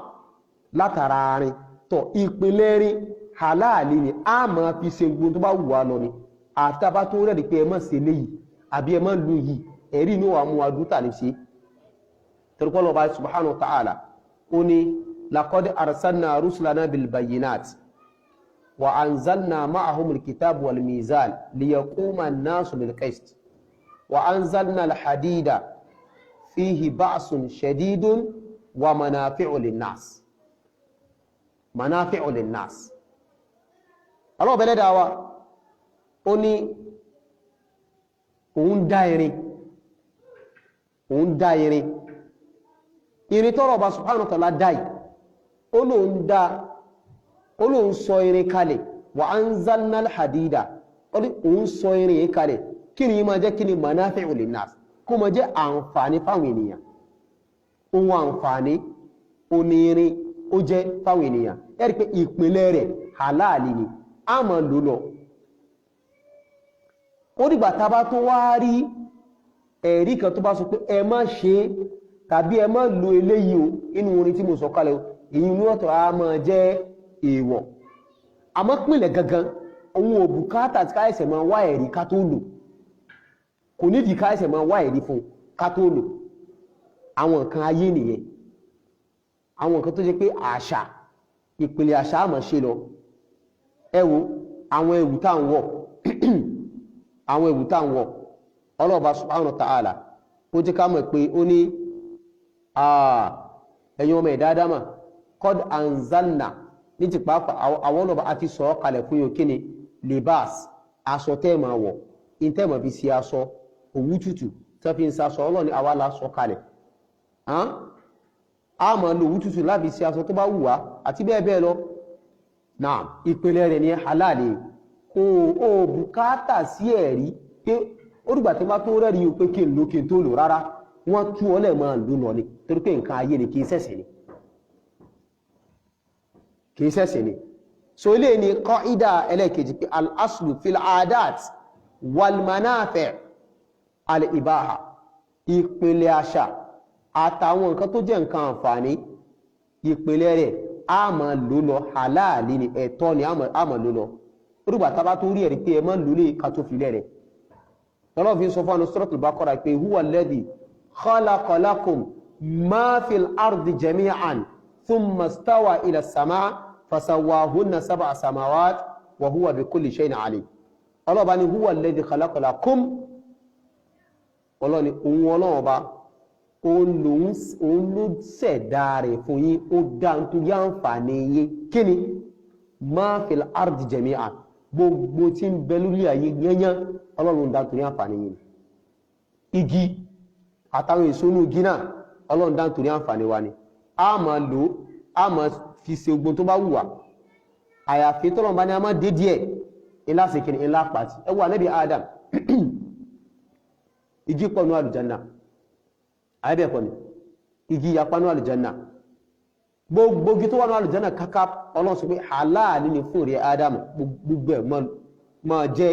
látara arin tọ̀ ìpínlẹ̀ rí halali ni a máa fi ṣe gbogbo tó bá wù wá lọ ni àtàbá tó rẹ̀ pé ẹ má ṣe léyìí àbí ẹ má lò yìí ẹ̀rí ní wàá mú wa dútà ní ṣe tẹ̀rùpọ̀ lọ́ba subhanahu wa ta'ala ó ní laqad arsalna rusulana bil bayyinat wa anzalna ma'ahum al-kitab wal mizan liyaquma an-nasu bil qist wa anzalna al-hadida fihi ba'sun shadidun wa manafi'u lin-nas manafi'u lin-nas Allah bẹ̀rẹ̀ dáwà ó ní òun dá irin tọ́rọ̀ bá subhanahu wa ta'ala dáì ó lóun sọ irin kalẹ̀ wa anzalna al-hadida ó ní òun sọ irin yìí kalẹ̀ kí ni máa jẹ́ kí ni manafi'u lin-nas kó máa jẹ́ àǹfààní fáwọn ènìyàn ohun àǹfààní onírin ó jẹ́ fáwọn ènìyàn ẹ̀rí pé ìpínlẹ̀ rẹ̀ halali ni a máa lò lọ ó dìgbà tá bá tó wá rí ẹ̀rí kan tó bá sọ pé ẹ má ṣe tàbí ẹ má lo eléyìí o inú orin tí mo sọ kalẹ̀ èyí ní ọ̀tọ̀ a máa jẹ́ èèwọ̀ àmọ́ pínlẹ̀ gangan ohun òbùkátà tí káìsẹ̀ máa wá ẹ̀rí ká tó lò kò nídìí káìsẹ̀ máa wá ẹ̀rí fún ká tó lò àwọn nǹkan ayé nìyẹn àwọn nǹkan tó jẹ́ pé àṣà ìpìlẹ̀ àṣà àmọ́ ṣe lọ ẹ wo àwọn ẹ̀wù tá ń wọ̀ àwọn ẹ̀wù tá ń wọ̀ Ọlọ́ọ̀bá subhanahu wa ta'ala ó jẹ́ ká mọ̀ pé ó ní ẹ̀yin ọmọ ẹ̀dá Ádámà qad anzalna ní ti pàápàá àwọn Ọlọ́ọ̀bá àti sọ̀rọ̀ kalẹ̀ fún yóò kíni libas aṣọ tẹ́ máa wọ̀ in tẹ́ máa fi sí aṣọ òwú tútù tẹ́ fi ń sasọ Ọlọ́ọ̀ni àwa la sọ kalẹ̀ a máa lo òwú tútù láti sí aṣọ tó bá wù wá àti bẹ́ẹ̀ bẹ́ẹ̀ lọ náà ìpìlẹ̀ rẹ̀ ní halali kò ó bùkátà sí ẹ̀rí pé orúgbà tí bá tó rẹ́rí o pé kí n lò kí n tó lò rárá wọ́n tú ọlẹ̀ máa lò lọ ni torí pé nǹkan ayé ni kì í ṣẹ̀sìn ni kì í ṣẹ̀sìn ni so ilé ni qaida ẹlẹ́kejì pé al-aslu fil adat wal manafi' al-ibaha ìpìlẹ̀ àṣà àtàwọn nǹkan tó jẹ́ nǹkan àǹfààní ìpìlẹ̀ rẹ̀ a máa lò lọ halali ni ẹ̀tọ́ ni a máa lò lọ orúgbà tá bá tó rí ẹ̀rí pé ẹ máa lò lè ká tó filẹ̀ rẹ̀ Ọlọ́run fi sọ fún anu Suratul Baqara pé huwa alladhi khalaqa lakum ma fil ardi jami'an thumma istawa ila as-sama' fasawwahunna sab'a samawat wa huwa bikulli shay'in alim Ọlọ́run bá ní huwa alladhi khalaqa lakum Ọlọ́run Ọlọ́run bá òun ló ṣẹ̀dá rẹ̀ fún yín ó dá nítorí àǹfààní yín kíni ma fil ardi jami'an gbogbo tí ń bẹ lórí ayé yẹnyẹn Ọlọ́run dá nítorí àǹfààní yín igi àtàwọn èso inú igi náà Ọlọ́run dá nítorí àǹfààní wa ni a máa lò a máa fi ṣe ogun tó bá wù wá àyàfi tọ́lọ́run bá ní a máa dé díẹ̀ ńlá sèkìrì ńlá pàtì ẹ wo Ànábì Adam igi pọ̀ ní àlùjánnà àìbẹ̀ẹ̀kọ́ ni igi yapa ní àlùjánnà gbogbo igi tó wà ní àlùjánnà káká Ọlọ́run sọ pé halali ni fún rẹ̀ Adam gbogbo ẹ̀ máa jẹ́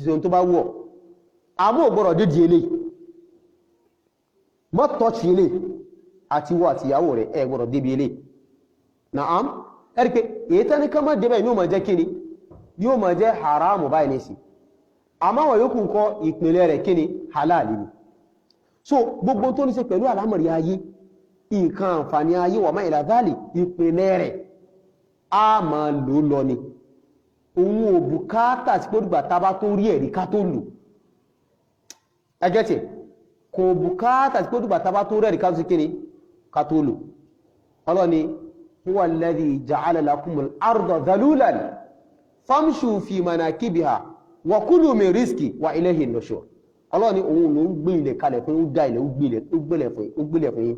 ṣe tó bá wù ọ́ àmọ́ ò gbọ́dọ̀ dédìí eléyìí mọ́ tọ́ọ̀ṣì eléyìí àti wọ àti ìyàwó rẹ̀ ẹ gbọ́dọ̀ débi eléyìí naam ẹ̀rí pé èyí tán ní ká má débẹ̀ yóò máa jẹ́ kíni yóò máa jẹ́ haramu báyìí ní sí àmọ́ àwọn yòókù ń kọ́ ìpìlẹ̀ rẹ̀ kíni halali ni so gbogbo tó ní ṣe pẹ̀lú àlámọ̀rí ayé nǹkan àǹfààní ayé wà má ìlà dáàlì ìpìlẹ̀ rẹ̀ a máa lò lọ ni òun ò bùkátà tí pé dùgbà tá bá tó rí ẹ̀rí ká tó lò ẹgẹ́ tí kò bùkátà tí pé dùgbà tá bá tó rí ẹ̀rí ká tó sí kíni ká tó lò ọlọ́ni huwa alladhi ja'ala lakumul arda dhalulan famshu fi manakibiha wa kulu min rizqi wa ilayhi an-nushur ọlọ́ni òun ló ń gbé ilẹ̀ kalẹ̀ fún ó dá ilẹ̀ ó gbélẹ̀ fún yín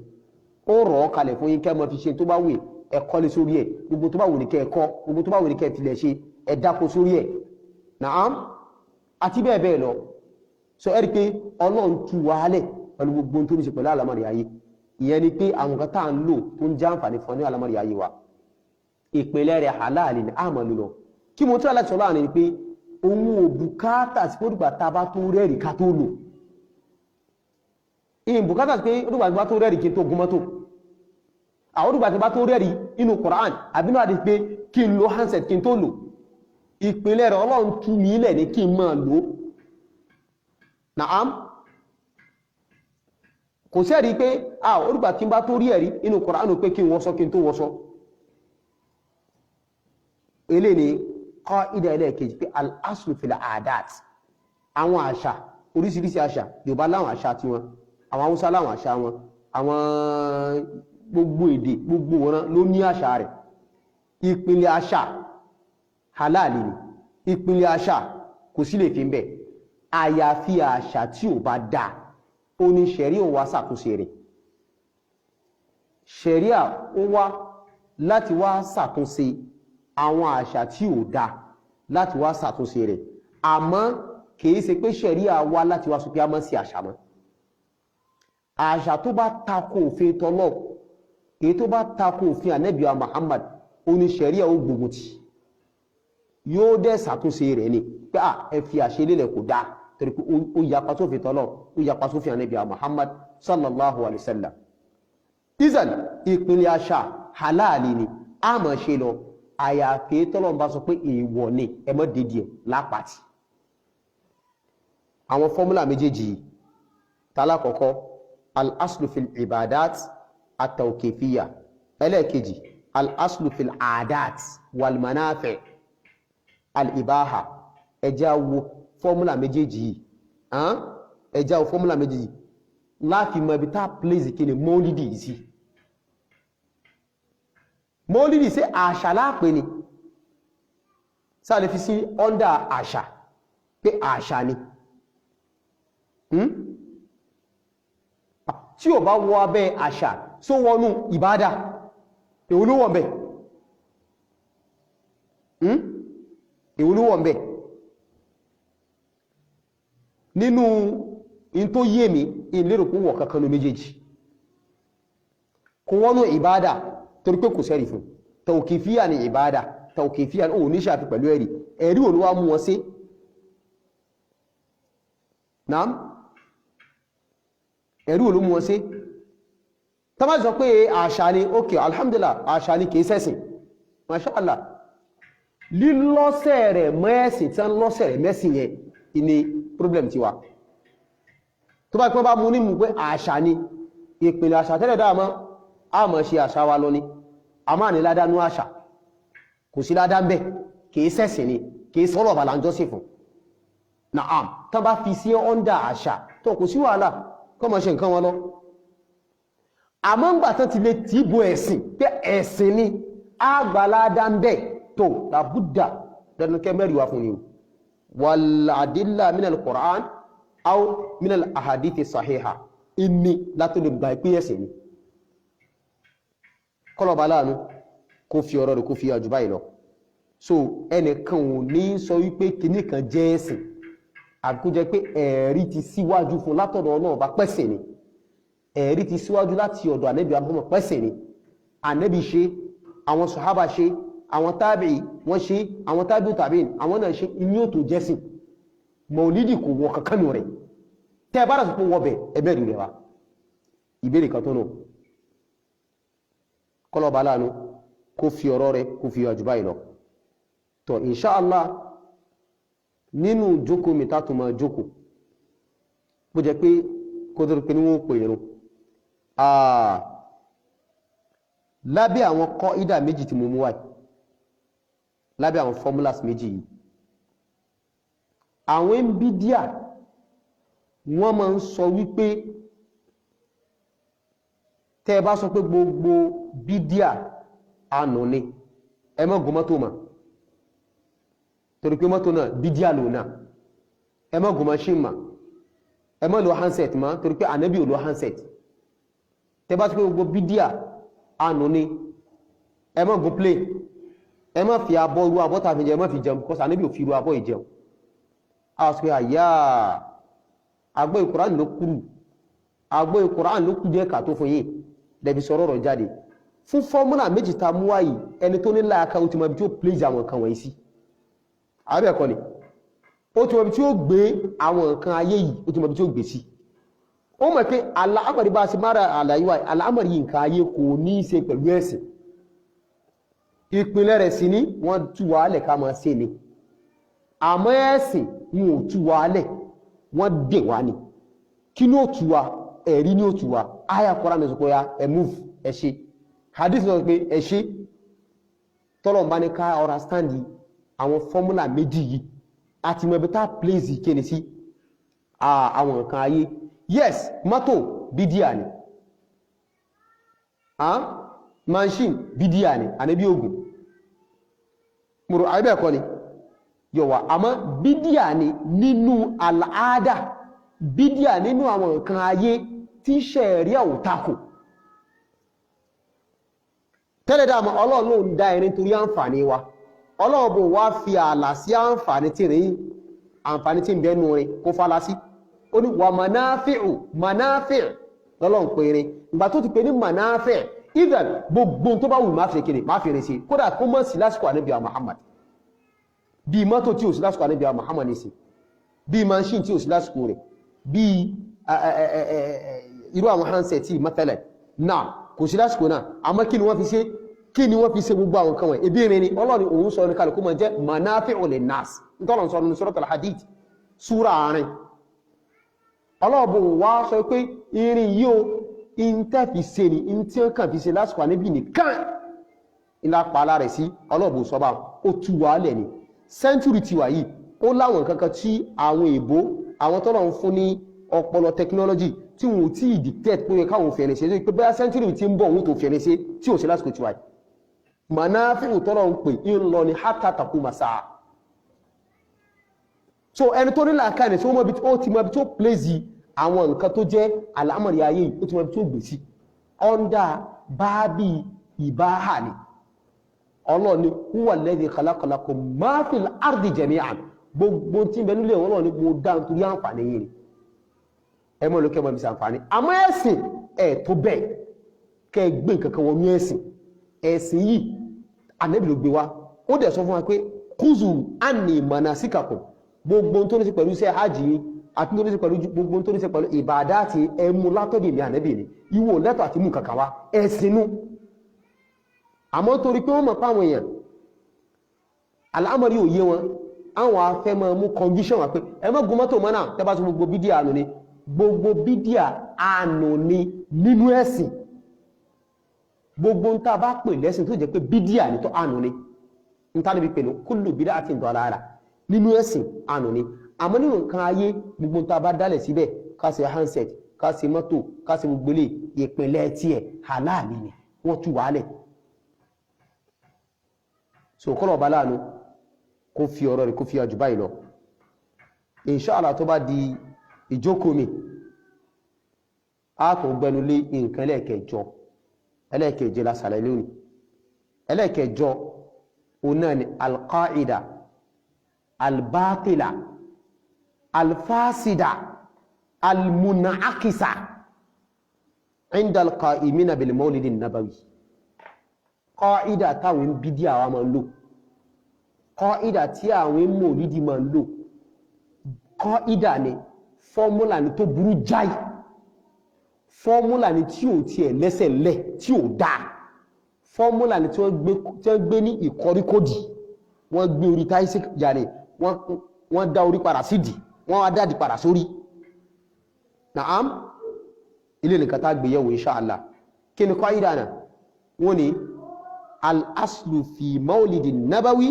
ó rọ̀ ọ́ kalẹ̀ fún yín kẹ́ mọ́ fi ṣe tó bá wù ẹ kọ́lé sórí ẹ̀ gbogbo tó bá wù ní kẹ́ ẹ kọ́ gbogbo tó bá wù ní kẹ́ ẹ tilẹ̀ ṣe ẹ dáko sórí ẹ̀ naam àti bẹ́ẹ̀ bẹ́ẹ̀ lọ so ẹ rí pé Ọlọ́run tú wàhálẹ̀ pẹ̀lú gbogbo tó ní ṣe pẹ̀lú àlámọ̀rí ayé ìyẹn ni pé àwọn kan tá à ń lò tó ń já àǹfààní fún ọ ní àlámọ̀rí ayé wa ìpìlẹ̀ rẹ̀ halali ni àmọ́ lò lọ kí mo tún aláṣọ láàrin ni pé òun ò bùkátà sí pé dùgbà tá a bá tó rẹ́rì ká tó lò ìyìn bùkátà sí pé dùgbà tá a bá tó rẹ́rì kí n tó gun mọ́tò àwọn dùgbà tá a bá tó rẹ́rì inú Quran àbínú àdé pé kí n lo handset kí n tó lò ìpìlẹ̀ rẹ̀ Ọlọ́run tú mi ilẹ̀ ní kí n máa lò naam kò sẹ́rí pé orúgbà tí n bá tó rí ẹ̀rí inú Kùránù pé kí n wọ́sọ́ kí n tó wọ́sọ́ ilé ni qaida ẹlẹ́ẹ̀kejì pé al-aslu fil adat àwọn àṣà oríṣiríṣi àṣà Yorùbá láwọn àṣà tí wọn àwọn Haúsá láwọn àṣà wọn àwọn gbogbo èdè gbogbo wọn ló ní àṣà rẹ̀ ìpìlẹ̀ àṣà halali ni ìpìlẹ̀ àṣà kò sí lè fi ń bẹ̀ àyàfi àṣà tí ò bá dáa ó ní ṣẹ̀ríà ó wá ṣàtúnṣe rẹ̀ ṣẹ̀ríà ó wá láti wá ṣàtúnṣe àwọn àṣà tí ò dáa láti wá ṣàtúnṣe rẹ̀ àmọ́ kìí ṣe pé ṣẹ̀ríà wá láti wá sọ pé a mọ́ sí àṣà mọ́ àṣà tó bá tako òfin tọ́lọ̀ èyí tó bá tako òfin Ànábì wa Muhammad ó ní ṣẹ̀ríà ó gbógun tì yóò dẹ̀ ṣàtúnṣe rẹ̀ ni pé ẹ fi àṣẹ lélẹ̀ kò dáa torí pé ó yapa sófin tọ́lọ̀ ó yapa sófin Ànábì wa Muhammad sallallahu alayhi wa sallam izan ìpínlẹ̀ àṣà halali ni a máa ṣe lọ àyàfi tọ́lọ́run bá sọ pé èèwọ̀ ni ẹ má dédìí ẹ̀ lápàtì. àwọn fọ́múlà méjèèjì yìí tálá kọ́kọ́ al-aslu fil ibadat at-tawqifiyya ẹlẹ́ẹ̀kejì al-aslu fil adat wal manafi' al-ibaha ẹjá wo fọ́múlà méjèèjì yìí ẹjá wo fọ́múlà méjèèjì láti mọ̀ ibi tá place kí ni mọ́lídì yìí sí. mọ́lídì sí àṣà láàpẹ́ ni sáà lè fi sí under àṣà pé àṣà ni tí ò bá wọ abẹ́ àṣà só wọnú ìbádà èwo ló wọ̀ ńbẹ̀ èwo ló wọ̀ ńbẹ̀ nínú in tó yé mi ìlérò kó wọ̀ kankan ló méjèèjì kò wọnú ìbádà torí pé kò sẹ́rì fún tawqifiyya ni ìbádà tawqifiyya ò ní ṣàfi pẹ̀lú ẹ̀rí ò ló wá mú wọn sí naam ẹ̀rí ò ló mú wọn sí tàbí sọ pé àṣà ni ok alhamdulillah àṣà ni kìí sẹ́sìn mashallah lílọ́sẹ̀ rẹ̀ mẹ́sìn tí wọ́n lọ́sẹ̀ rẹ̀ mẹ́sìn yẹn ni problem ti wà tó bá pẹ́ bá mú ní mú pé àṣà ni ìpìlẹ̀ àṣà tẹ́lẹ̀ dáàmọ́ a mọ̀ ṣe àṣà wa lọ ni a máa ní ládánú àṣà kò sí ládá ń bẹ̀ kìí sẹ́sìn ni kìí sọ́rọ̀ bàlá ń jọ́sìn fún naam tán bá fi sí ọ́ndà àṣà tó kò sí wàhálà kọ́ mọ̀ ṣe nǹkan wọn lọ àmọ́ ń gbà tán ti lè tí bó ẹ̀sìn pé ẹ̀sìn ni àgbàládá ń bẹ̀ tó làbúdà dandankẹ́ mẹ́rin wá fún ni wal adilla minal Qur'an aw minal ahadithi sahiha inni látò lè gbà pé ẹ̀sìn ni kọlọ̀bà láàánú kó fi ọ̀rọ̀ rẹ̀ kó fi àjùbá ìlọ so ẹnìkan ò ní sọ wípé kìíní kan jẹ́ ẹ̀sìn àbíkó jẹ́ pé ẹ̀rí ti síwájú fún látọ̀dọ̀ Ọlọ́run bá pẹ́sìn ni ẹ̀rí ti síwájú láti ọ̀dọ̀ ànẹ́bí Muhammad pẹ́sìn ni ànẹ́bí ṣe àwọn sàhábà ṣe àwọn tábìí wọ́n ṣe àwọn tábìí tàbí àwọn náà ṣe inú òtò jẹ́sìn mọ̀lídì kò wọ kankanù rẹ̀ tẹ́ bá rẹ̀ wọ́ bẹ̀ ẹbẹ̀rì rẹ̀ wá ìbéèrè kan tó nù kọlọ̀bà láàánú kó fi ọ̀rọ̀ rẹ̀ kó fi àjùbá ìlọ tọ́ inṣáàlá nínú jókòó mi tá tó máa jókòó bó jẹ́ pé kó tó pé ní wọ́n pè irun lábẹ́ àwọn kọ́ ìdá méjì tí mo mú wáyé lábẹ́ àwọn formulas méjì yìí àwọn bídíà wọ́n máa ń sọ wípé tẹ́ bá sọ pé gbogbo bídíà ànú ni ẹ má gùn mọ́tò mà torí pé mọ́tò náà bídíà lò náà ẹ má gùn machine mà ẹ má lo handset mà torí pé ànábì ò lo handset tẹ́ bá sọ pé gbogbo bídíà ànú ni ẹ má gùn plane ẹ má fi abọ́ irú abọ́ tàbí jẹ ẹ má fi jẹun kọ́sà ànábì ò fi irú abọ́ ìjẹun a sọ pé àyà agbó ìkùránì ló kúrù agbó ìkùránì ló kú jẹ́ kà tó fún yìí lẹ́bi sọ̀rọ̀ rọ̀ jáde fún fọ́múlà méjì ta mú wáyìí ẹni tó ní láàká ó ti mọ̀ ibi tí ó pléjì àwọn nǹkan wọ̀nyí sí àbẹ́ ẹ̀kọ́ ni ó ti mọ̀ ibi tí ó gbé àwọn nǹkan ayé yìí ó ti mọ̀ ibi tí ó gbé sí ó mọ̀ pé aláàmọ̀rí bá ṣe mára àlàyé wa aláàmọ̀rí nǹkan ayé kò ní í ṣe pẹ̀lú ẹ̀sìn ìpínlẹ̀ rẹ̀ sí ní wọ́n tú wàhálẹ̀ ká máa ṣe ni àmọ́ ẹ̀sìn wọn ò tú wàhálẹ̀ wọ́n dè wá ni kí ní ó tú wa ẹ̀rí ní ó tú wa àyà Kùránì ní sọ pé ya ẹ move ẹ ṣe hadith náà pé ẹ ṣe tọ́lọ̀ bá ní ká understand àwọn fọ́múlà méjì yìí àti mọ̀ ibi tá place kéde sí àwọn nǹkan ayé yes mọ́tò bídíà ni machine bídíà ni ànábì ogun mùrù àìbẹ̀ẹ̀kọ́ ni yọ̀wà àmọ́ bídíà ni nínú àlàádà bídíà nínú àwọn nǹkan ayé tí ṣẹ̀ríà ò takò tẹ́lẹ̀ dáàmà ọlọ́run ló ń dá ẹni torí àǹfààní wa ọlọ́run bò wá fi ààlà sí àǹfààní tí ń bẹ́nu rin kó fálá sí ó ní wà manáfíù lọ́lọ́run pé rin ìgbà tó ti pè ní manáfíù even gbogbo tó bá wù má fi kiri má fi rin sí kódà kó mọ́ sí lásìkò ànábì Muhammad bí mọ́tò tí ò sí lásìkò ànábì Muhammad ní sí bí machine tí ò sí lásìkò rẹ̀ bí irú àwọn handset tí mọ́tẹ́lẹ̀ náà kò sí lásìkò náà àmọ́ kí ni wọ́n fi ṣe kí ni wọ́n fi ṣe gbogbo àwọn kan wọ̀nyí ebi rin ni Ọlọ́run òun sọ ní kalẹ̀ kó máa jẹ́ manafi'u linnas nítorí sọ ní suratul hadid súra àárín Ọlọ́run wá sọ pé irin yìí o ìntẹ́ fi ṣe ni ìntí ó kàn fi ṣe lásìkò àníbì nìkan ìlà pàálà rẹ̀ sí Ọlọ́run sọba ó tú wà lẹ̀ ni sẹ́ńtúrì tiwa yìí ó láwọn kankan tí àwọn èèbó àwọn tọ́lọ̀ ń fún ní ọpọlọ technology tí wọ́n ti dictate pé káwọn fẹ̀rẹ̀ ṣe pé bóyá sẹ́ńtúrì tí ń bọ̀ wọ́n tó fẹ̀rẹ̀ ṣe tí ò ṣe lásìkò tiwa yìí manafi'u tọ́lọ̀ ń pè ń lọ ní hatta taquma sa'a so ẹni tó nílà ká ní tí ó ti mọ ibi tó plézi àwọn nǹkan tó jẹ́ àlámọ̀rí ayé yìí ó ti mọ ibi tó gbé sí ọ́ndà báábì ìbáhà ni Ọlọ́run ni huwa alladhi khalaqa lakum ma fil ardi jami'an gbogbo tí ń bẹ nílé Ọlọ́run ni mo dá nítorí àǹfààní yìí ni ẹ mọ́ lókè mọ́ ibi sàǹfààní àmọ́ ẹ̀sìn ẹ̀ tó bẹ́ẹ̀ kẹ́ gbé nǹkan kan wọnú ẹ̀sìn yìí Ànábì ló gbé wá ó dẹ̀ sọ fún wa pé khuzu anni manasikakum gbogbo tó ní sí pẹ̀lú iṣẹ́ hajj yìí àti tó ní sí pẹ̀lú gbogbo tó ní sí pẹ̀lú ìbàdáàtì ẹmu látọ̀dì ní Ànábì ni ìwò lẹ́tọ̀ àti mú kankan wá ẹ̀sìnú àmọ́ torí pé wọ́n mọ̀ páwọn èèyàn alámọ̀rí òye wọn àwọn afẹ́ máa mú condition wà pé ẹ má gun mọ́tò mọ́nà tẹ́bá tó gbogbo bídíà ànú ni gbogbo bídíà ànú ni nínú ẹ̀sìn gbogbo ń tá bá pè lẹ́sìn tó jẹ́ pé bídíà ní tó ànú ni ń tá níbi pẹ̀lú kullu bid'atin dalalah nínú ẹ̀sìn ànú ni àmọ́ nínú nǹkan ayé gbogbo tá bá dálẹ̀ síbẹ̀ ká ṣe handset ká ṣe mọ́tò ká ṣe gbogbo lè ìpínlẹ̀ tiẹ̀ halal ni wọ́n tú wàálẹ̀ so kọ́lọ̀ ọba láàánú kó fi ọ̀rọ̀ rẹ̀ kó fi àjù báyìí lọ inshallah tó bá di ìjókòó mi a tó gbẹnu lé nǹkan ẹlẹ́ẹ̀kẹjọ lásàlẹ̀ lónìí ẹlẹ́ẹ̀kẹjọ òun náà ni alqaida albatila alfasida almunakisa inda alqaimina bil mawlidi nabawi qaida táwọn bídíà wa máa ń lò qaida tí àwọn mọ̀lídì máa ń lò qaida ni fọ́múlà ni tó burú jáì fọ́múlà ni tí ò tiẹ̀ lẹ́sẹ̀ lẹ̀ tí ò dáa fọ́múlà ni tí wọ́n gbé ní ìkọríkódì wọ́n gbé orí táìsì jàre wọ́n dá orí padà sídì wọ́n wá dáàdì padà sórí naam ilé nìkan tá gbéyẹ̀wò inṣáàlá kí ni qaida náà wọ́n ni al-aslu fi mawlidi nabawi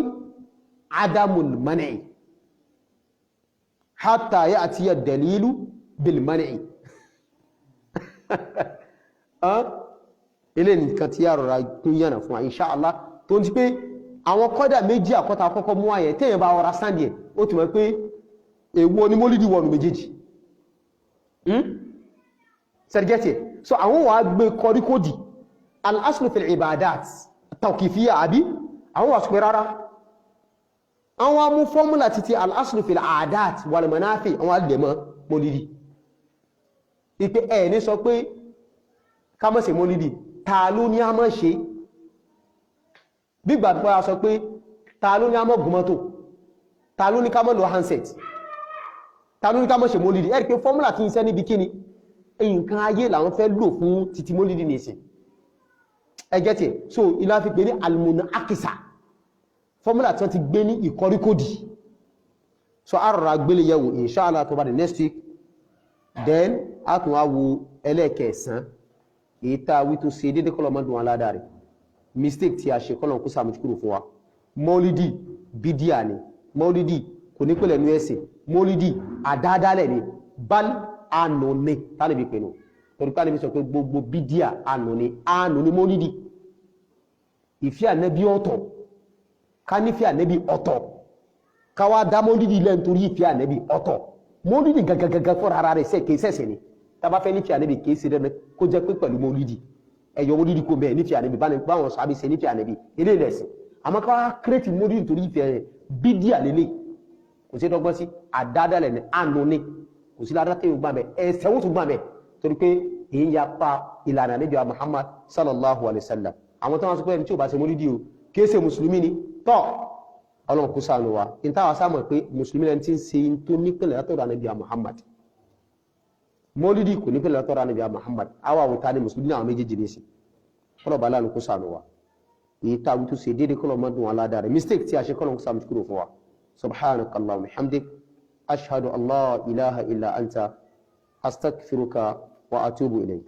adamul man'i hatta ya'tiya dalilu bil man'i ilé nìkan tí a rọra tún yànà fún wa inṣáàlá tó ń ti pé àwọn kọ́dà méjì àkọ́ta àkọ́kọ́ mú àyẹ̀ tẹ́yẹ̀ bá ọra sáàdì ẹ̀ ó ti mọ̀ pé èwo ni mólídì wọnù méjèèjì sẹ́rìgẹ́tì so àwọn wà gbé kọríkódì al-aslu fil ibadat tawqifiyya àbí àwọn wà sùpẹ́ rárá àwọn amú fọ́múlà títí al-aslu fil adat wal manafi àwọn alẹ́mọ́ mólídì ipe ẹ̀ ní sọ pé ká má ṣe mólídì ta ló ní a má ṣe bígbà tó yá sọ pé ta ló ní a má gun mọ́tò ta ló ní ká má lo handset ta ló ní ká má ṣe mólídì ẹ̀rì pé fọ́múlà tí ń sẹ́ níbi kíni nǹkan ayé làwọn fẹ́ lò fún títí mólídì nìsìn ẹgẹ́ tí so ilá fi pè ní almunakisa fọ́múlà tí wọ́n ti gbé ní ìkọríkódì so a rọra gbélé yẹ̀wò inshallah tó bá di next week then a tún wá wo ẹlẹ́ẹ̀kẹsàn èyí tá a wí tó ṣe dédé kọlọmọdún aládàá rẹ̀ mistake tí a ṣe kọlọ̀ kó sàmójúkúrò fún wa mọ́lídì bídíà ni mọ́lídì kò ní pẹ̀lẹ̀ ní ẹ̀sìn mọ́lídì àdádálẹ̀ ni bal ànú ni tánàbí pẹ̀lú torí pé ànábì sọ pé gbogbo bídíà ànú ni mọ́lídì ìfẹ́ ànábì ọ̀tọ̀ ká nífẹ́ ànábì ọ̀tọ̀ ká wá dá mọ́lídì lẹ́nu torí ìfẹ́ ànábì ọ̀tọ̀ mọ́lídì gàgàgàgà fọ́ra ara rẹ̀ kìí sẹ̀sẹ̀ ni tàbá fẹ́ nífẹ́ ànábì kìí sí rẹ̀ kó jẹ́ pé pẹ̀lú mọ́lídì ẹ̀yọ́ mọ́lídì kò bẹ́ẹ̀ nífẹ́ ànábì báwọn sọ àbíṣe nífẹ́ ànábì ilé ìlẹ̀sìn àmọ́ ká wá kírètì mọ́lídì torí ìfẹ́ rẹ̀ bídíà lélẹ̀ kò sí dọ́gbọ́n sí àdádálẹ̀ ní ànú ni kò sí ládá tẹ́yìn gbàmẹ́ ẹ̀sẹ̀ wọ́n tún gbàmẹ́ torí pé èyí ya pa ìlànà Ànábì Muhammad sallallahu alayhi wa sallam àwọn tó wọ́n sọ pé ẹni tí ò bá ṣe mọ́lídì o kìí ṣe mùsùlùmí ni tọ́ ọlọ́run kó ṣàánú wa ní táwa sáàmọ̀ pé mùsùlùmí lẹni tí ń ṣe tó nípìnlẹ̀ látọ̀dọ̀ Ànábì Muhammad mọ́lídì kò nípìnlẹ̀ látọ̀dọ̀ Ànábì Muhammad àwa àwòta ni mùsùlùmí àwọn méjèèjì ní sí ọlọ́ba aláàánú kó ṣàánú wa èyí tá a tún ṣe déédéé kọ́lọ̀ mọ́ dùn aládàá rẹ̀ mistake tí a ṣe kọ́lọ̀ ń sàmì kúrò fún wa subhanakallahumma hamdik ashhadu an la ilaha illa anta astaghfiruka wa atubu ilayk.